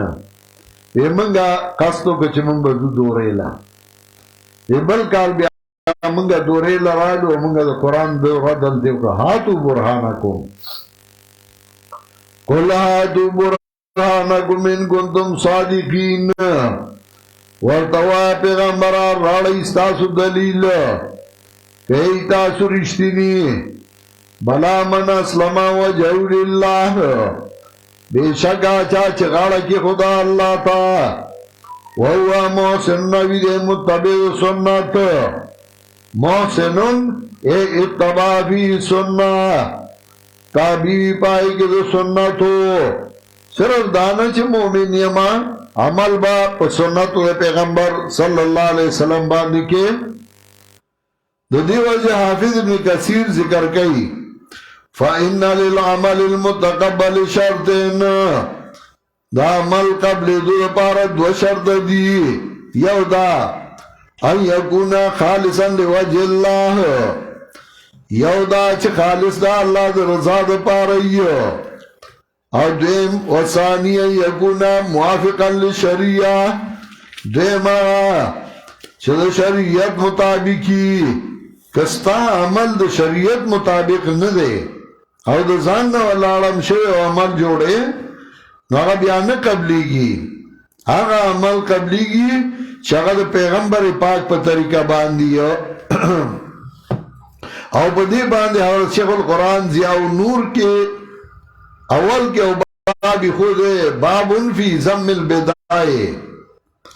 منگا قصدو که چه منگا دو دوریلا بل کال بیا منگا دوریلا رالو منگا دا قرآن دا غدل دیو که ہاتو برحانکم قل هاتو برحانکم ان کنتم صادقین ورطوا پیغمبران راڑی استاسو دلیل کئی تاسو رشتینی بلا من اسلام وجهو للہ بے شک آچا چغاڑا کی خدا اللہ تا وہو محسن نوی دے متبع سنت محسنن ایک اتباع فی سنت تابعی پائی کے دو سنتو صرف دانا چه مومن یما عمل با په سنت و پیغمبر صلی اللہ علیہ وسلم باندې کې د دې وجه حافظ ابن کثیر ذکر کوي فإن للعمل المتقبل شرطين دا عمل قبل دو لپاره دو شرط دي یو دا ان یکون خالصا لوجه الله یو دا چې خالص دا الله د رضا لپاره یو او دویم وثانی یکون موافقا للشریعه دویما چې د شریعت مطابقی کستا عمل د شریعت مطابق نه دی او د ځان نه ولاړم شوی او عمل جوړې نو هغه بیا نه قبلېږي هغه عمل قبلېږي چې هغه د پیغمبر پاک په طریقه باندې او په دې باندې حضرت شیخ القرآن ضیاء النور کې اول کې او باب خود باب فی ذم البدع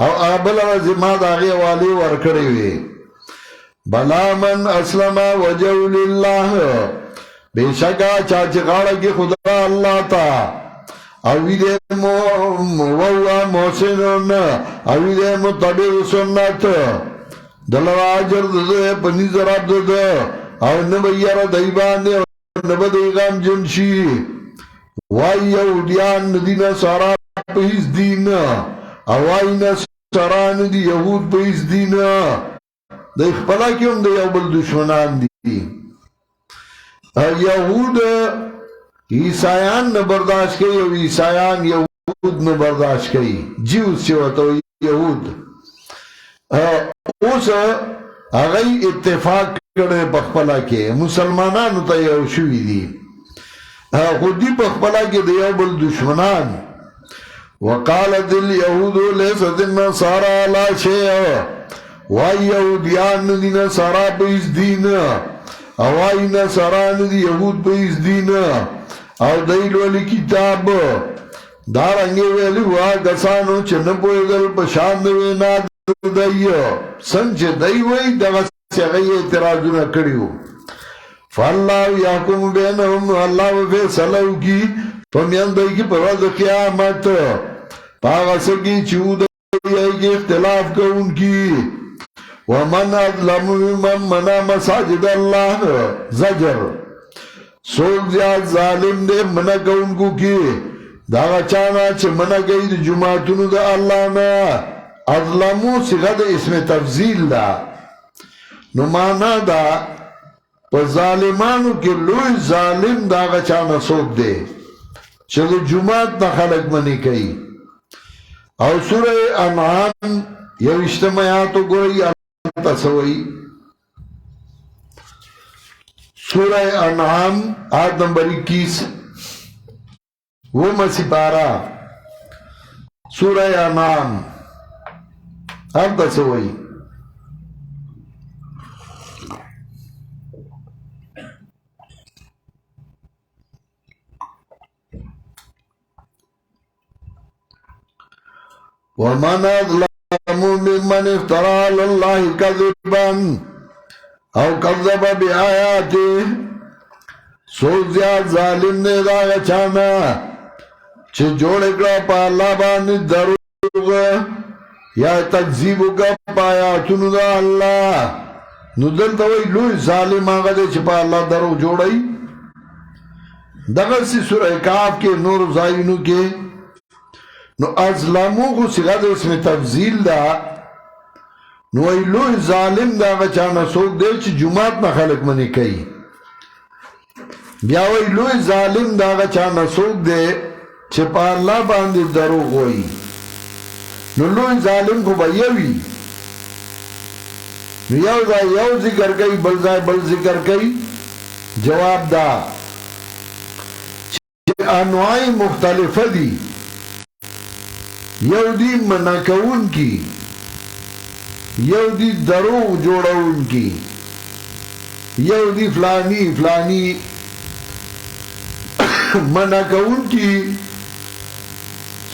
او ابل زما د هغې حوالې ورکړې وې بلا من اسلم وجه لله بشکا چاچ غاړه کې خدا الله تا او دې ووا محسنون او دې متبع سنت دلوا اجر دې پني زرا دې او نه ویرا دای باندې نه بدې غم جنشي وای یو دیان دینه سارا په هیڅ دین او وای نه سارا نه دی يهود په هیڅ دین د خپل کې هم د یو بل دشمنان دي یهود عیسایان نه برداشت کوي او عیسایان یهود نه برداشت کوي جیوز چې وته یهود اوس هغه اتفاق کړي په خپل کې مسلمانانو ته یو شوي دي خو دې په خپل کې د یو بل دشمنان وقالت اليهود ليست النصارى على شيء وای یهودیان دی نصارا په هیڅ دین او وای نصاران دی یهود په هیڅ دین او دی لولي کتاب دارنګې ویلي وا کسانو چې نه پوهېدل په شان د وینا دی څنګه دی وایي دغه هغه اعتراضونه کړي وو فالله یحکم بینهم الله فیصله وکړي په میاند کې په ورځ د قیامت په هغه څه کې چې دوی اختلاف کوونکي ومن اظلم ممن منع مساجد الله زجر سوک زیاد ظالم دے منع کونکو کی دا چانا چه منع گئی دا جماعتونو دا اللہ نا اظلمو صیغه دا اسم تفضیل دا نو مانا دا پا ظالمانو کی لوی ظالم دا چانا سوک دے چه دا جماعت نا خلق منی کئی او سورہ انعام یو اجتماعاتو گوئی تسوئی سورہ انعام آیت نمبر 21 وہ مسیپارا سورہ انعام آیت تسوئی ومن اظلم ممن افترى على الله كذبا او كذب بآياته سوک زیاد ظالم نے دا غچانا چه جوڑ اکڑا پا اللہ باندې دروغ یا تکذیب کا پا آیاتونو دا اللہ نو دلتا وی لوی ظالم آگا دے چه پا اللہ دروغ جوڑائی دغسی سورہ کاف کے نور زائنو کے نو ازلامو کو صیغه د اسم تفضیل دا نو ایلوی ظالم دا غچانا سوک دے چی جماعت نا خلق منی کئی بیا ایلوی ظالم دا غچانا سوک دے چی پا اللہ باندی دروغ ہوئی نو لوی ظالم کو بیوی نو یو دا یو ذکر کئی بل ذکر کئی جواب دا چی انواعی مختلف دی یو دی منکون کی یو دی دروغ جوڑون کی یو دی فلانی منکون کی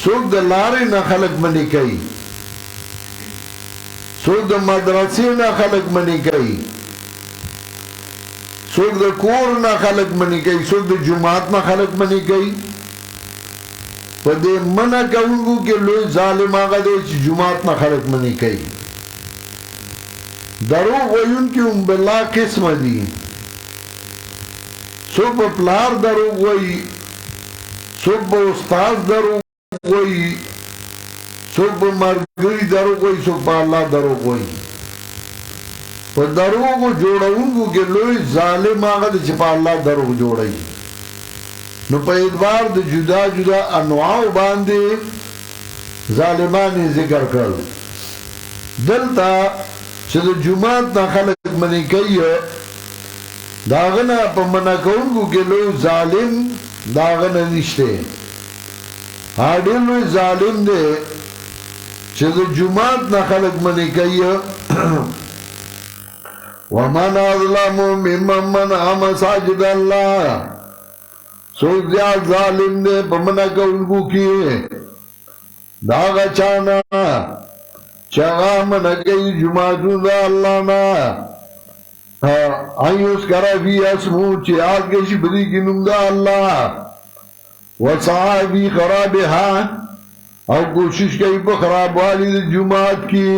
سوک دا لارے نا خلق منی کئی سوک دا مدرسے نا خلق منی کئی سوک دا کور نا خلق منی کئی سوک دا جماعت نا خلق منی کئی په دې منع کوونکو کې لوی ظالم هغه دی چې جومات نه خلک منع کوي. دروغ ویونکي هم بالله قسمه دي. څوک په پلار دروغ وایي، څوک په استاد دروغ وایي، څوک په ملګري دروغ وایي، څوک په الله دروغ وایي. په دروغو جوړونکو کې لوی ظالم هغه دی چې په الله دروغ جوړوي. نو په اعتبار د جدا جدا انواعو باندې ظالمان یې ذکر کړل. دلته چې د جومات نه خلک منع کوي، د هغه نه په منع کوونکو کې لوی ظالم د هغه نه نشته. هغه ډېر لوی ظالم دی چې د جومات نه خلک منع کوي. ومن اظلم ممن منع مساجد الله، څوک زیات ظالم دی په منع کوونکو کې د هغه چا نه چې هغه منع کوي جوماتونه د الله نه. ان یذکر فیه اسمه، چې یاد کړي شي په دې کې نوم د الله. وسعی فی خرابها، او کوشش کوي په خرابوالي د جومات کې.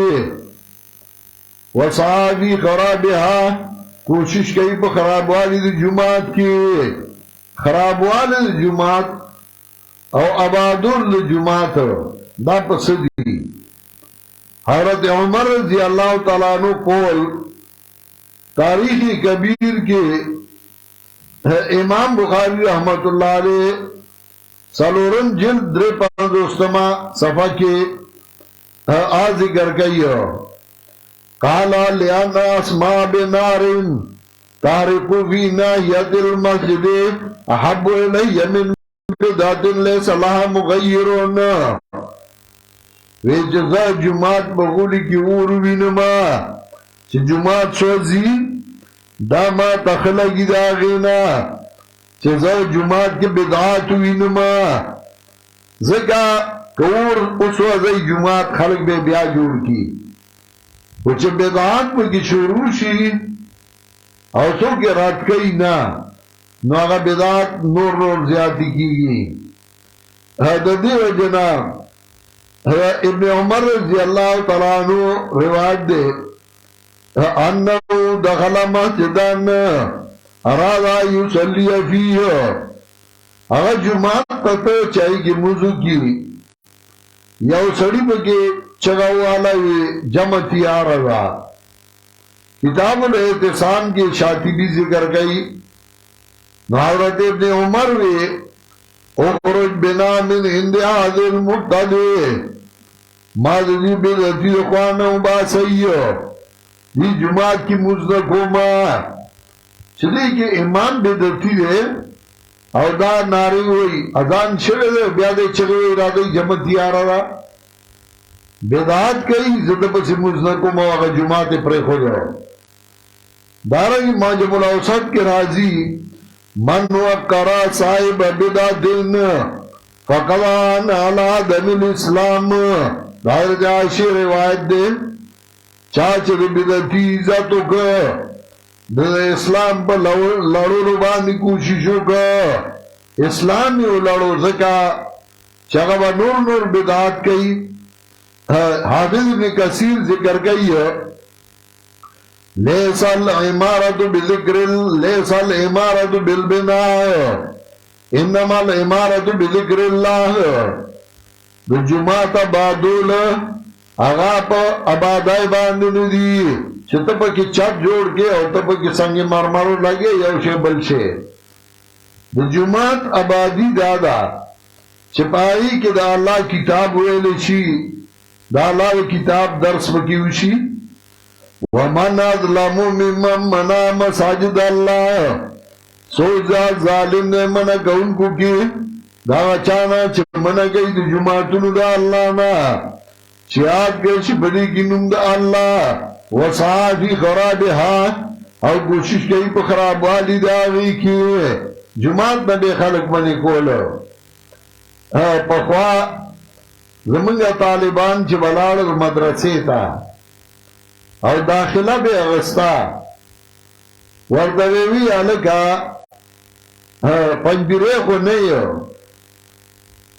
وسعی فی خرابها، کوشش کوي په خرابوالي د جومات کې. خرابوالی د جومات او آبادول د جومات دا پس دی. حضرت عمر رضی اللہ تعالیٰ عنہ قول تاریخ کبیر کے امام بخاری رحمت اللہ علیہ سلورم جلد در پندوستما صفحہ کے ذکر کئی. قالا لیانا اسماء بنارن تارکو فی ناحیت المسجد احب الی من بدعت لیس لها مغیرون. وی جزا جماعت بغولی کی اور وینما چی جماعت سوزی دا ما تخلقی دا غینا چی زا جماعت کی بدعات وینما زکا کور اسوزی جماعت خلق بے بیا جوڑ کی وچی بدعات پا کی شروع شی او سو کے رات کئی نا نو آغا بدعات نور زیادی کی گئی. حددی و جناب ابن عمر رضی اللہ تعالیٰ عنہ روایت دے انہو دخل مسجدان ارادا یسلی فیہ، اگر جماعت پتہ چاہی کی موضوع کی یو سڑی پکے چگاوالا جمع تیار رہا. کتاب الاعتصام کی شاطبی ذکر گئی. حضرت ابن عمر وی اخرج بنا من عند هذا المبتدع ما ذی بدعتی اخوانا باسی دی جماعت کی مزدکوما چلی کہ امام بدعتی دے او دا ناری ہوئی اذان شوئے دے بیادے چگوئے ارادے جمعتی آرہا دا بدعات کئی زدہ پسی مزدکوما وغا جماعت پرے ہو جاؤ. دارنگی ماجب الاوسط کے راضی من وقرا صاحب بدعتن فقوان علی دم الاسلام. ظاہر جاشی روایت دے چاچر بدعتی عزتو کا اسلام پر لڑو ربانی کوششو کا اسلامی لڑو زکا چگبا نور نور بدعات کئی. حافظ ابن کثیر ذکر کئی لیس العمارت بالبناء انما العمارت بذکر اللہ. دو جماعت آبادول آغا پا آبادائی باندنو دی چھ تپا کی چھت جوڑ کے اور تپا کی سنگ مرمرو لگے یو شے بل شے. دو جماعت آبادی دادا چھپائی کہ دا اللہ کتاب ہوئے لشی دا اللہ کتاب درس بکیوشی. ومن اظلم ممن منع مساجد اللہ، سوچا ظالم نے منع کون کو کی دا چانا چھ منع کئی دا جماعتون دا اللہ نا چیاد کشی بدی کی نم دا اللہ. وسعی فی خرابها، او کوشش کئی پا خراب والی دا آگئی کی جماعت نا بے خلق منی کولو. پخوا زمانگا طالبان چھ بلال مدرسی تا او داخلہ بے اغسطا وردویوی علکا پنجبیرے کو نیو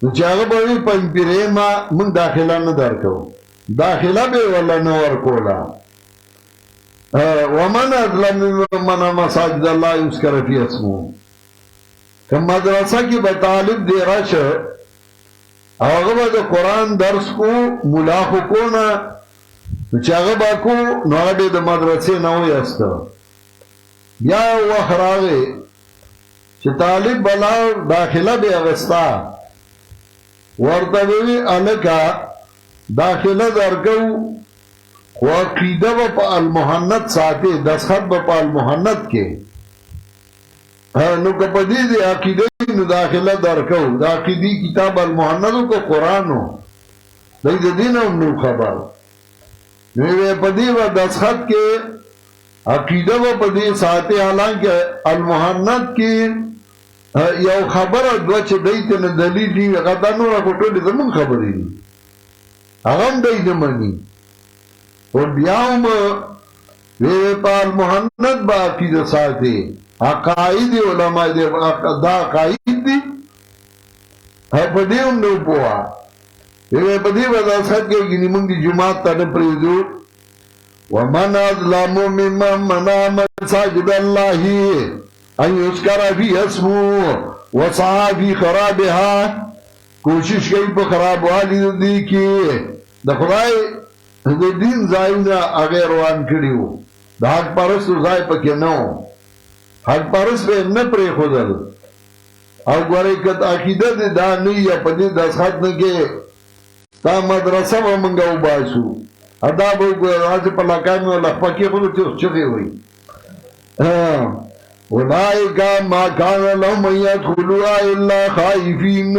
نو چې هغه به وي پنځپیرې ما موږ داخله نه درکوو داخله به ولا نه ورکوله ومن اظلم ممن منع مساجد الله یذکر فیها اسمه که مدرسه کې به طالب دی راشه هغه به د قرآن درس کو ملا خو کو نه نو چې هغه به کو نو هغه به د مدرسې نه ویسته بیا یو وخت راغی چې طالب بلا داخله به اغستا ورته وی الکا داخله درکو خو عقیده به په المحنت ساتي دسخط به په المحنت کې نو که په دې د عقیده نو داخله درکو د عقیدې کتاب المحنت کو قرآنو دی د دین هم نو خبر نو په دې به دسخط کې عقیده به په دې ساتي حالانکه المحنت کې یو خبره دوه چې دی ته نه دلیل دي هغه دا نور ټولې زمونږ خبرې دي هغه هم دی نه مني او بیا هم په المحنت به عقیده ساتي عقاید علماء دی دا عقاید دي په دې هم نه پوهه په دې به داسخط کې ګینې مونږ د جومات ته نه پرېږدو ومن اظلم ممن منع مساجد الله ان یذکر فیها اسمه وسعی فی خرابها کوشش کوي په خرابوالي دي کې د خدای د دین ځایونه هغه روان کړي وو د حق پرستو ځای پکې نه و حق پرست به نه پرېښودل او ګورئ که عقیده دې دا نه یا په دې دسخط نه کې تا مدرسه به موږ وباسو ادا به وګورئ په لکه مې لخوا کېښودو چې چغې وایي اولئک ما کان لهم ان یدخلوها الا خائفین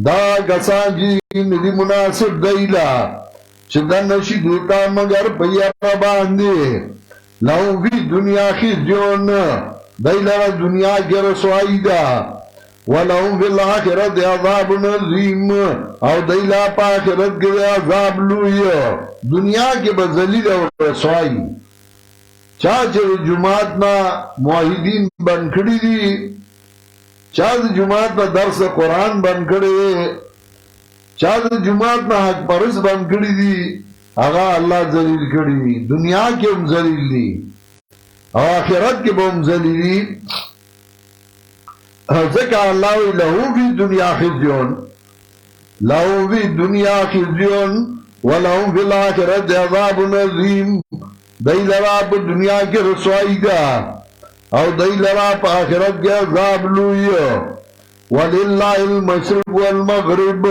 دا کسان چې ندي مناسب دیلا چې دننه شي دوی ته مګر په یاره باندې لهم فی دنیا خزیون دی لره دنیا کې رسوایی ده ولهم فی الاخرة عذاب عظیم او دی لا په آخرت کې عذاب لوی دنیا کې به ذلیل او رسوایی چا چې جماعت نه موحدین بند کړي دي چا د جماعت نه درس قرآن بند کړي چا د جماعت نه حق پرست بند کړي دي هغه الله ذلیل کړي دي دنیا کې هم ذلیل دي او آخرت کې به هم ذلیل دي ځکه الله له فی دنیا خزیون له فی دنیا خزیون ولهم فی الاخرة عذاب عظیم دی لرا پا دنیا کی رسوائی دا او دی لرا پا آخرت کی عذاب لوئی وللہ المشرق والمغرب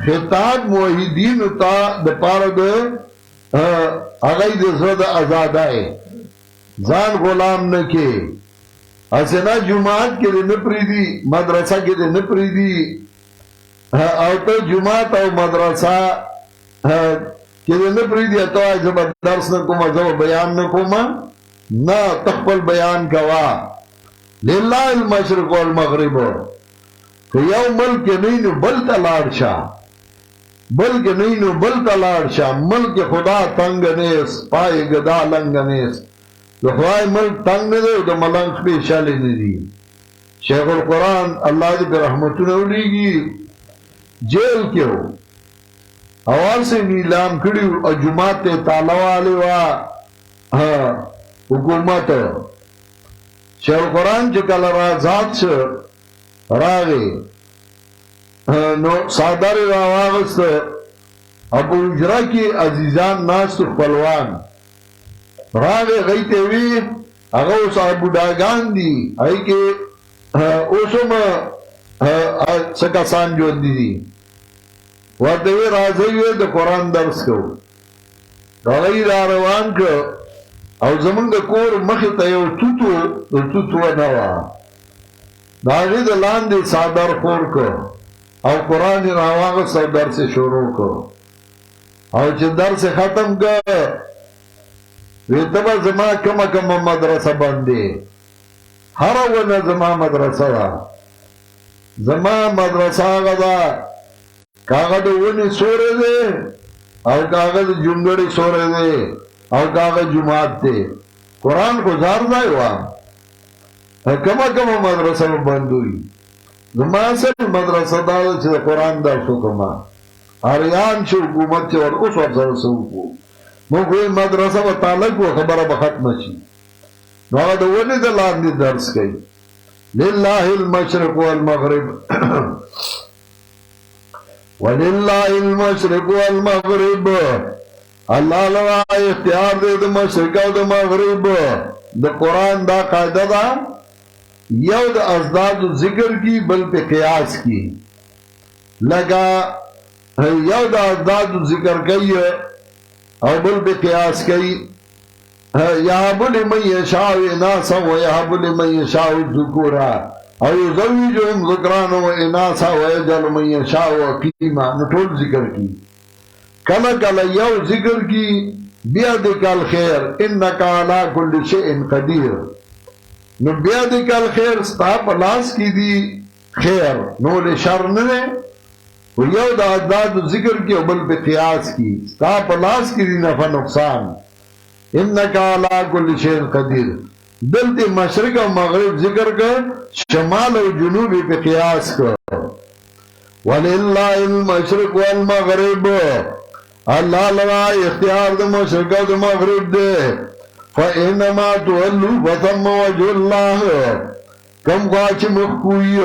خطاب موحدین تا دا پارا دا اغای دا زرد ازادائی زان غلام نکے اسنا جماعت کے دے نپری دی مدرسہ کے دے نپری دی او تا جماعت او مدرسہ کہ دے نپری دی تو آئی زبا درس نکوما زبا بیان نکوما نا تخپل بیان کوا للہ المشرق والمغرب کہ یو ملک نینو بلتا لارشا بلکہ نینو بلتا لارشا ملک خدا تنگ نیس پائے گدا لنگ نیس تو خواہ ملک تنگ دے تو ملنگ پیشالی ندی شیخ القرآن اللہ دی پر رحمتو نولی گی جیل کیوں اول سے نیلام کڑی اور جماعت تالا والے وا حکومت شیخ القرآن چکل رازات سے راگے نو سادر راواغست ابو اجرا کی عزیزان ناس خپلوان راگے غیتے وی اگو صاحب ڈاگان دی ای کہ اوسو میں سکسان جو دی ورطوی رازوی دا قرآن درس کو داغی دا روان که او زمان دا کور مخیطا یو توتو نوا داغی دا لان دی سادر خور که او قرآن راواغ سا درس شروع که او چه درس ختم که ویتبا زمان کم مدرسه بنده هر ون زمان مدرسه دا زمان مدرسه آغا دا کاغذ ونی سورے دے اور کاغذ جنگڑی سورے دے اور کاغذ جماعت دے قرآن کو زار دائی وہاں کما مدرسہ بند ہوئی زما اصل مدرسه دا ده چې د قرآن درس وکړم اریان چې حکومت چې اوس ورسره څه وکړو موږ وایي مدرسه به تاله کړو خبره به ختمه شي نو هغه د ونې د لاندې درس کوي لله المشرق والمغرب ولله المشرق والمغرب الله لرا اختیار دی د مشرق او د مغرب د قرآن دا قاعده ده یو د ازداد ذکر کی بل پہ قیاس کی لگا یو د ازداد ذکر کی او بل پہ قیاس کی یهب لمن یشاء اناثا ویهب لمن یشاء ذکورا او یزوجهم ذکرانا و اناثا ویجعل من یشاء عقیما نو ټول ذکر کی کله کله یو ذکر کی بیدک الخیر انک علی کل شیء قدیر نو بیدک الخیر ستا پلاس کی دی خیر نو لے شر ننے و یو دا ازداد ذکر کی و بل پہ قیاس کی ستا پلاس کی دی نفع نقصان انکا علا کل شیء قدیر دلتی مشرق و مغرب ذکر کر شمال و جنوبی پہ قیاس کر وللہ المشرق والمغرب اللہ لرا اختیار دا مشرق و دا مغرب دے فَإِنَّمَا تُوَلُّوا فَثَمَّ وَجْهُ اللَّهِ کم خواچ مخکوئی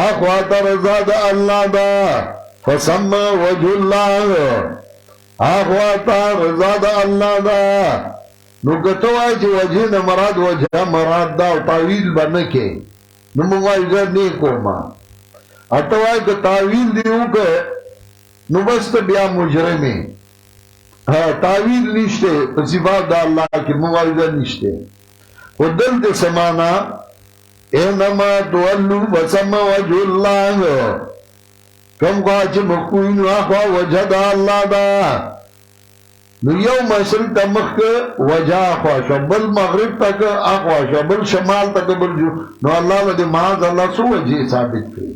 آخوات رضا دا اللہ دا فَثَمَّ وَجْهُ اللَّهِ آخوات رضا دا اللہ دا نو کتو آئی چی وجہ نمراد وجہ مراد دا تاویل بنکے نو موائی زر نیکو ما اتو آئی که تاویل دیو که نو بست بیا مجرمی تعویل نشتے صفات دا اللہ کی مواردہ نشتے و دل دے سمانا اینما تولو بسم وجہ اللہ کم خواہ چھ مخوین آخوا وجہ دا اللہ دا نو یو مشرق تا مخ وجہ آخوا شبل مغرب تک آخوا شبل شمال تک بل جو نو اللہ لدے معاذ اللہ سو وجہ ثابت کرے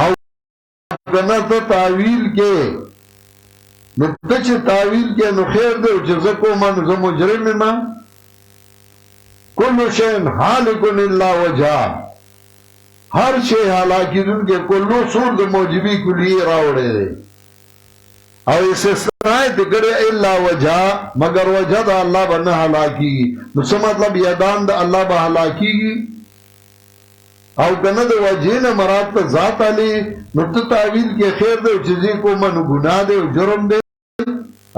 او کنا تا تعویل کے نو تچ تعویل کے نو خیر دے چھ زکو من زم مجرم ما کل شین حالکن اللہ وجہ ہر شے حالاکی دن کے کلو سور دے موجبی کلیے راوڑے دے او اسے سنائے تکڑے اللہ وجہ مگر وجہ دا اللہ بنا حالاکی گی نو سو مطلب یادان دا اللہ با حالاکی گی او کند وجہن مراد تا ذات علی نو تا تعویل کے خیر دے چیزی کو من گناہ دے جرم دے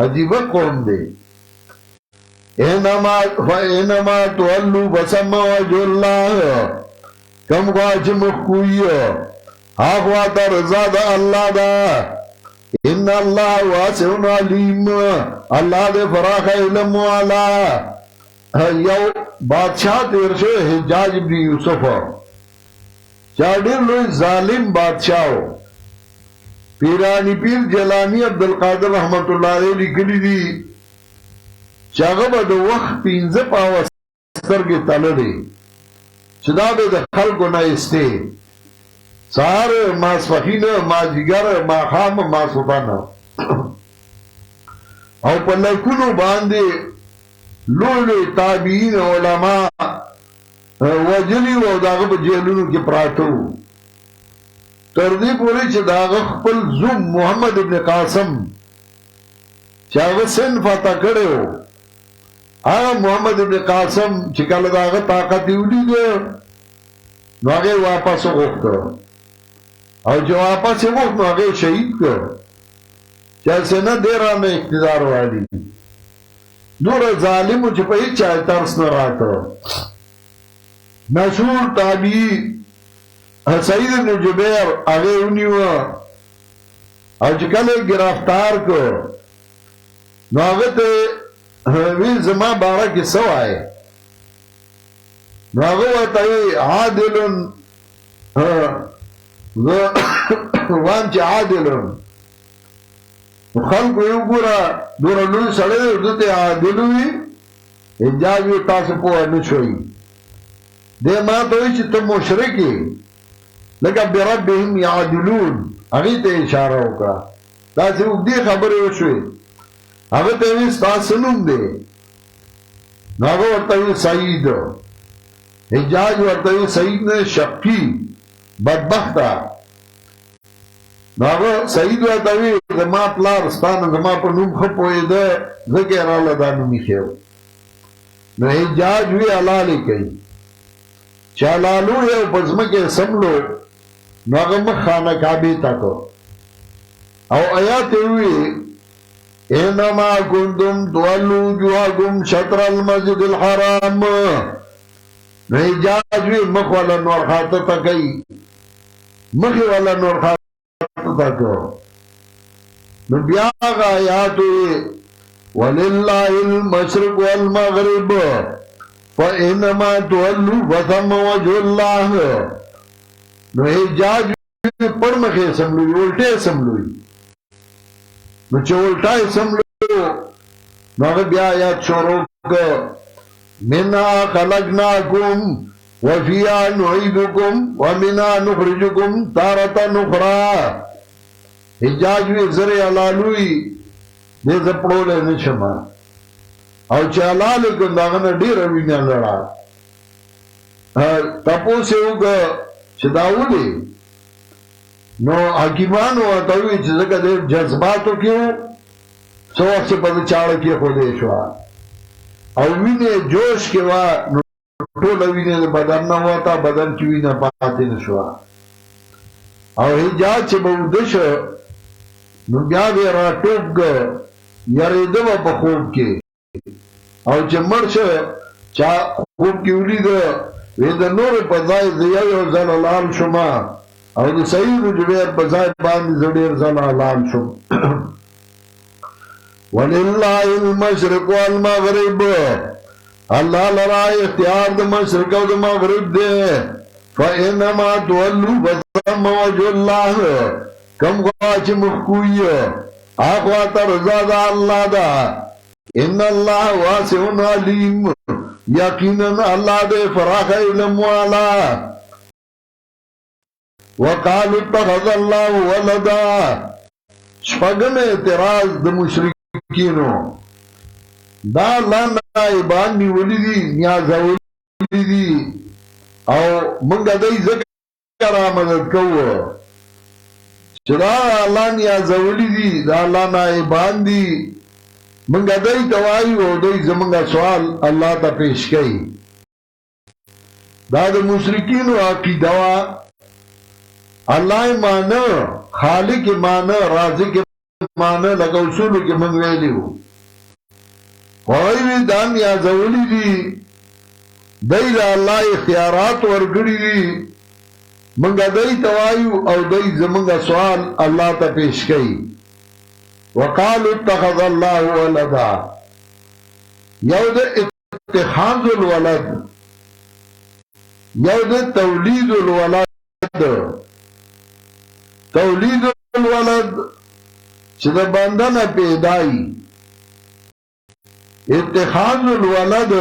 عجیب قوم دے اینما تولو بسم وجہ اللہ کم خواچ مخکوئی آخوات رضا دا اللہ دا ان اللہ واسع علیم اللہ دے فراخ علم والا یو بادشاہ تیر شو حجاج ابن یوسف چاڑیر لوئی ظالم بادشاہ ہو پیرانی پیر جلانی عبدالقادر رحمت اللہ علیہ لکلی دی چاگب دو وقت پینزے پاوستر کے تلڑے چدا بے دا خلقو نائستے سار ماس فخین ما جگر ما خام ما سبانا او پلکونو باندے لولے تابعین علماء وجلی و داغب جیلونو کی پراتو تردی پوری چھ داغب پل زم محمد ابن قاسم چاگو سن فتح کرے ہو آگا محمد ابن قاسم چکل داغب طاقت دیولی دے نو آگے واپس وقت اور جو واپس وقت نو آگے شہید کر جیسے نہ دیرہ میں اقتدار والی دور ظالم چپہی چاہے ترس نہ راتا مشہور تابعی سعید بن جبیر آگے انیو اور چکلے گرفتار کو نو آگے تے وی زمان بارہ کی سو آئے نو آگے واتائی عادلن وانچ عادلن خلق یو گورا دورا لوی سڑے دے اردوتے عادلوی اجازوی تاسپو انشوئی دے ماں توئی چی تم مشرکی لکا بربهم یعادلون اگیتے اشارہ ہوگا تاسی اگدی خبری ہوشوئی اگیتے وی ستا سنم دے ناگو ورطاوی سعید حجاج ورته سعید نه شقی بدبخته ناغه سعید ورته وی زما پلار ستانه زما په نوم ښه پوهېده ځکه یې راله دا نوم ایښی و نو حجاج وی حلالې کوي چې حلالو یې په ځمکې سملو نو هغه مخ خانه کعبې ته کړ او آیات یې وی انما کنتم تولوا وجوهکم شطر المسجد الحرام نو حجاج وی مخ والا نور خاطه ته کوي مخ والا نور خاطه ته کوي نو بیا هغه آیات وی ولله المشرق والمغرب فإنما تولوا فثم وجه الله نو حجاج پر مخې سملوي الټه سملوي نو چې الټه سملو نو هغه بیا آیات شروع کړ منها خلقناکم وفيها نعيدكم ومنها نخرجكم تارة أخرى حجاج وی زر حلالوي دې زه پړولی نه شم او چې حلال یې کړم د هغه نه ډېره وینه لړه تپوس یې وکړه چې دا ولې نو حکیمانو ورته وویل چې ځکه د جذباتو کې و څه وخت چې په ده چاړه کېښودې شوه او وینې جوش کې وه نو ټوله وینې د بدن نه وته بدن کې وینه پاتې نه شوه او حجاج چې به وده شو نو بیا به یې راټوپ کړ یارېده به په خوب کې او چې مړ شو چا خوب کې ولیده وی د نورو په ځای زه یو ځل حلال شوم او د سعید جبیر په ځای باندې زه ډېر ځله حلال شوم ولله المشرق والمغرب الله لرا اختیار د مشرق او د مغرب دی فانما تولوا فثم وجه الله کم خوا چې مخ کوی هغه ته رضا د الله ده ان الله واسع علیم یقینا الله دې فراخ علم والا وقالوا اتخذ الله ولدا شپږم اعتراض د مشرکینو دا الله نائبان نیولي دي نیازولي دي او موږ دای ذکر را مدد کوو چې دا الله نیازولي دي دا الله نائبان دي موږ دای ته وایو او دوی زموږ سوال الله ته پیش کوي دا د مشرکینو عقیده وه الله مانه خالق مانه رازق مانه لکه اصولو کې موږ ویلي وو وایي دا نیازولي دي دی له الله اختیارات ورکړي دي موږ دی ته وایو او دی زموږ سوال الله ته پیش کوي وقالوا اتخذ الله ولدا یو د اتخاذ الولد یو د تولید الولد تولید الولد چې د بنده نه پیدایي اتخاذ الولد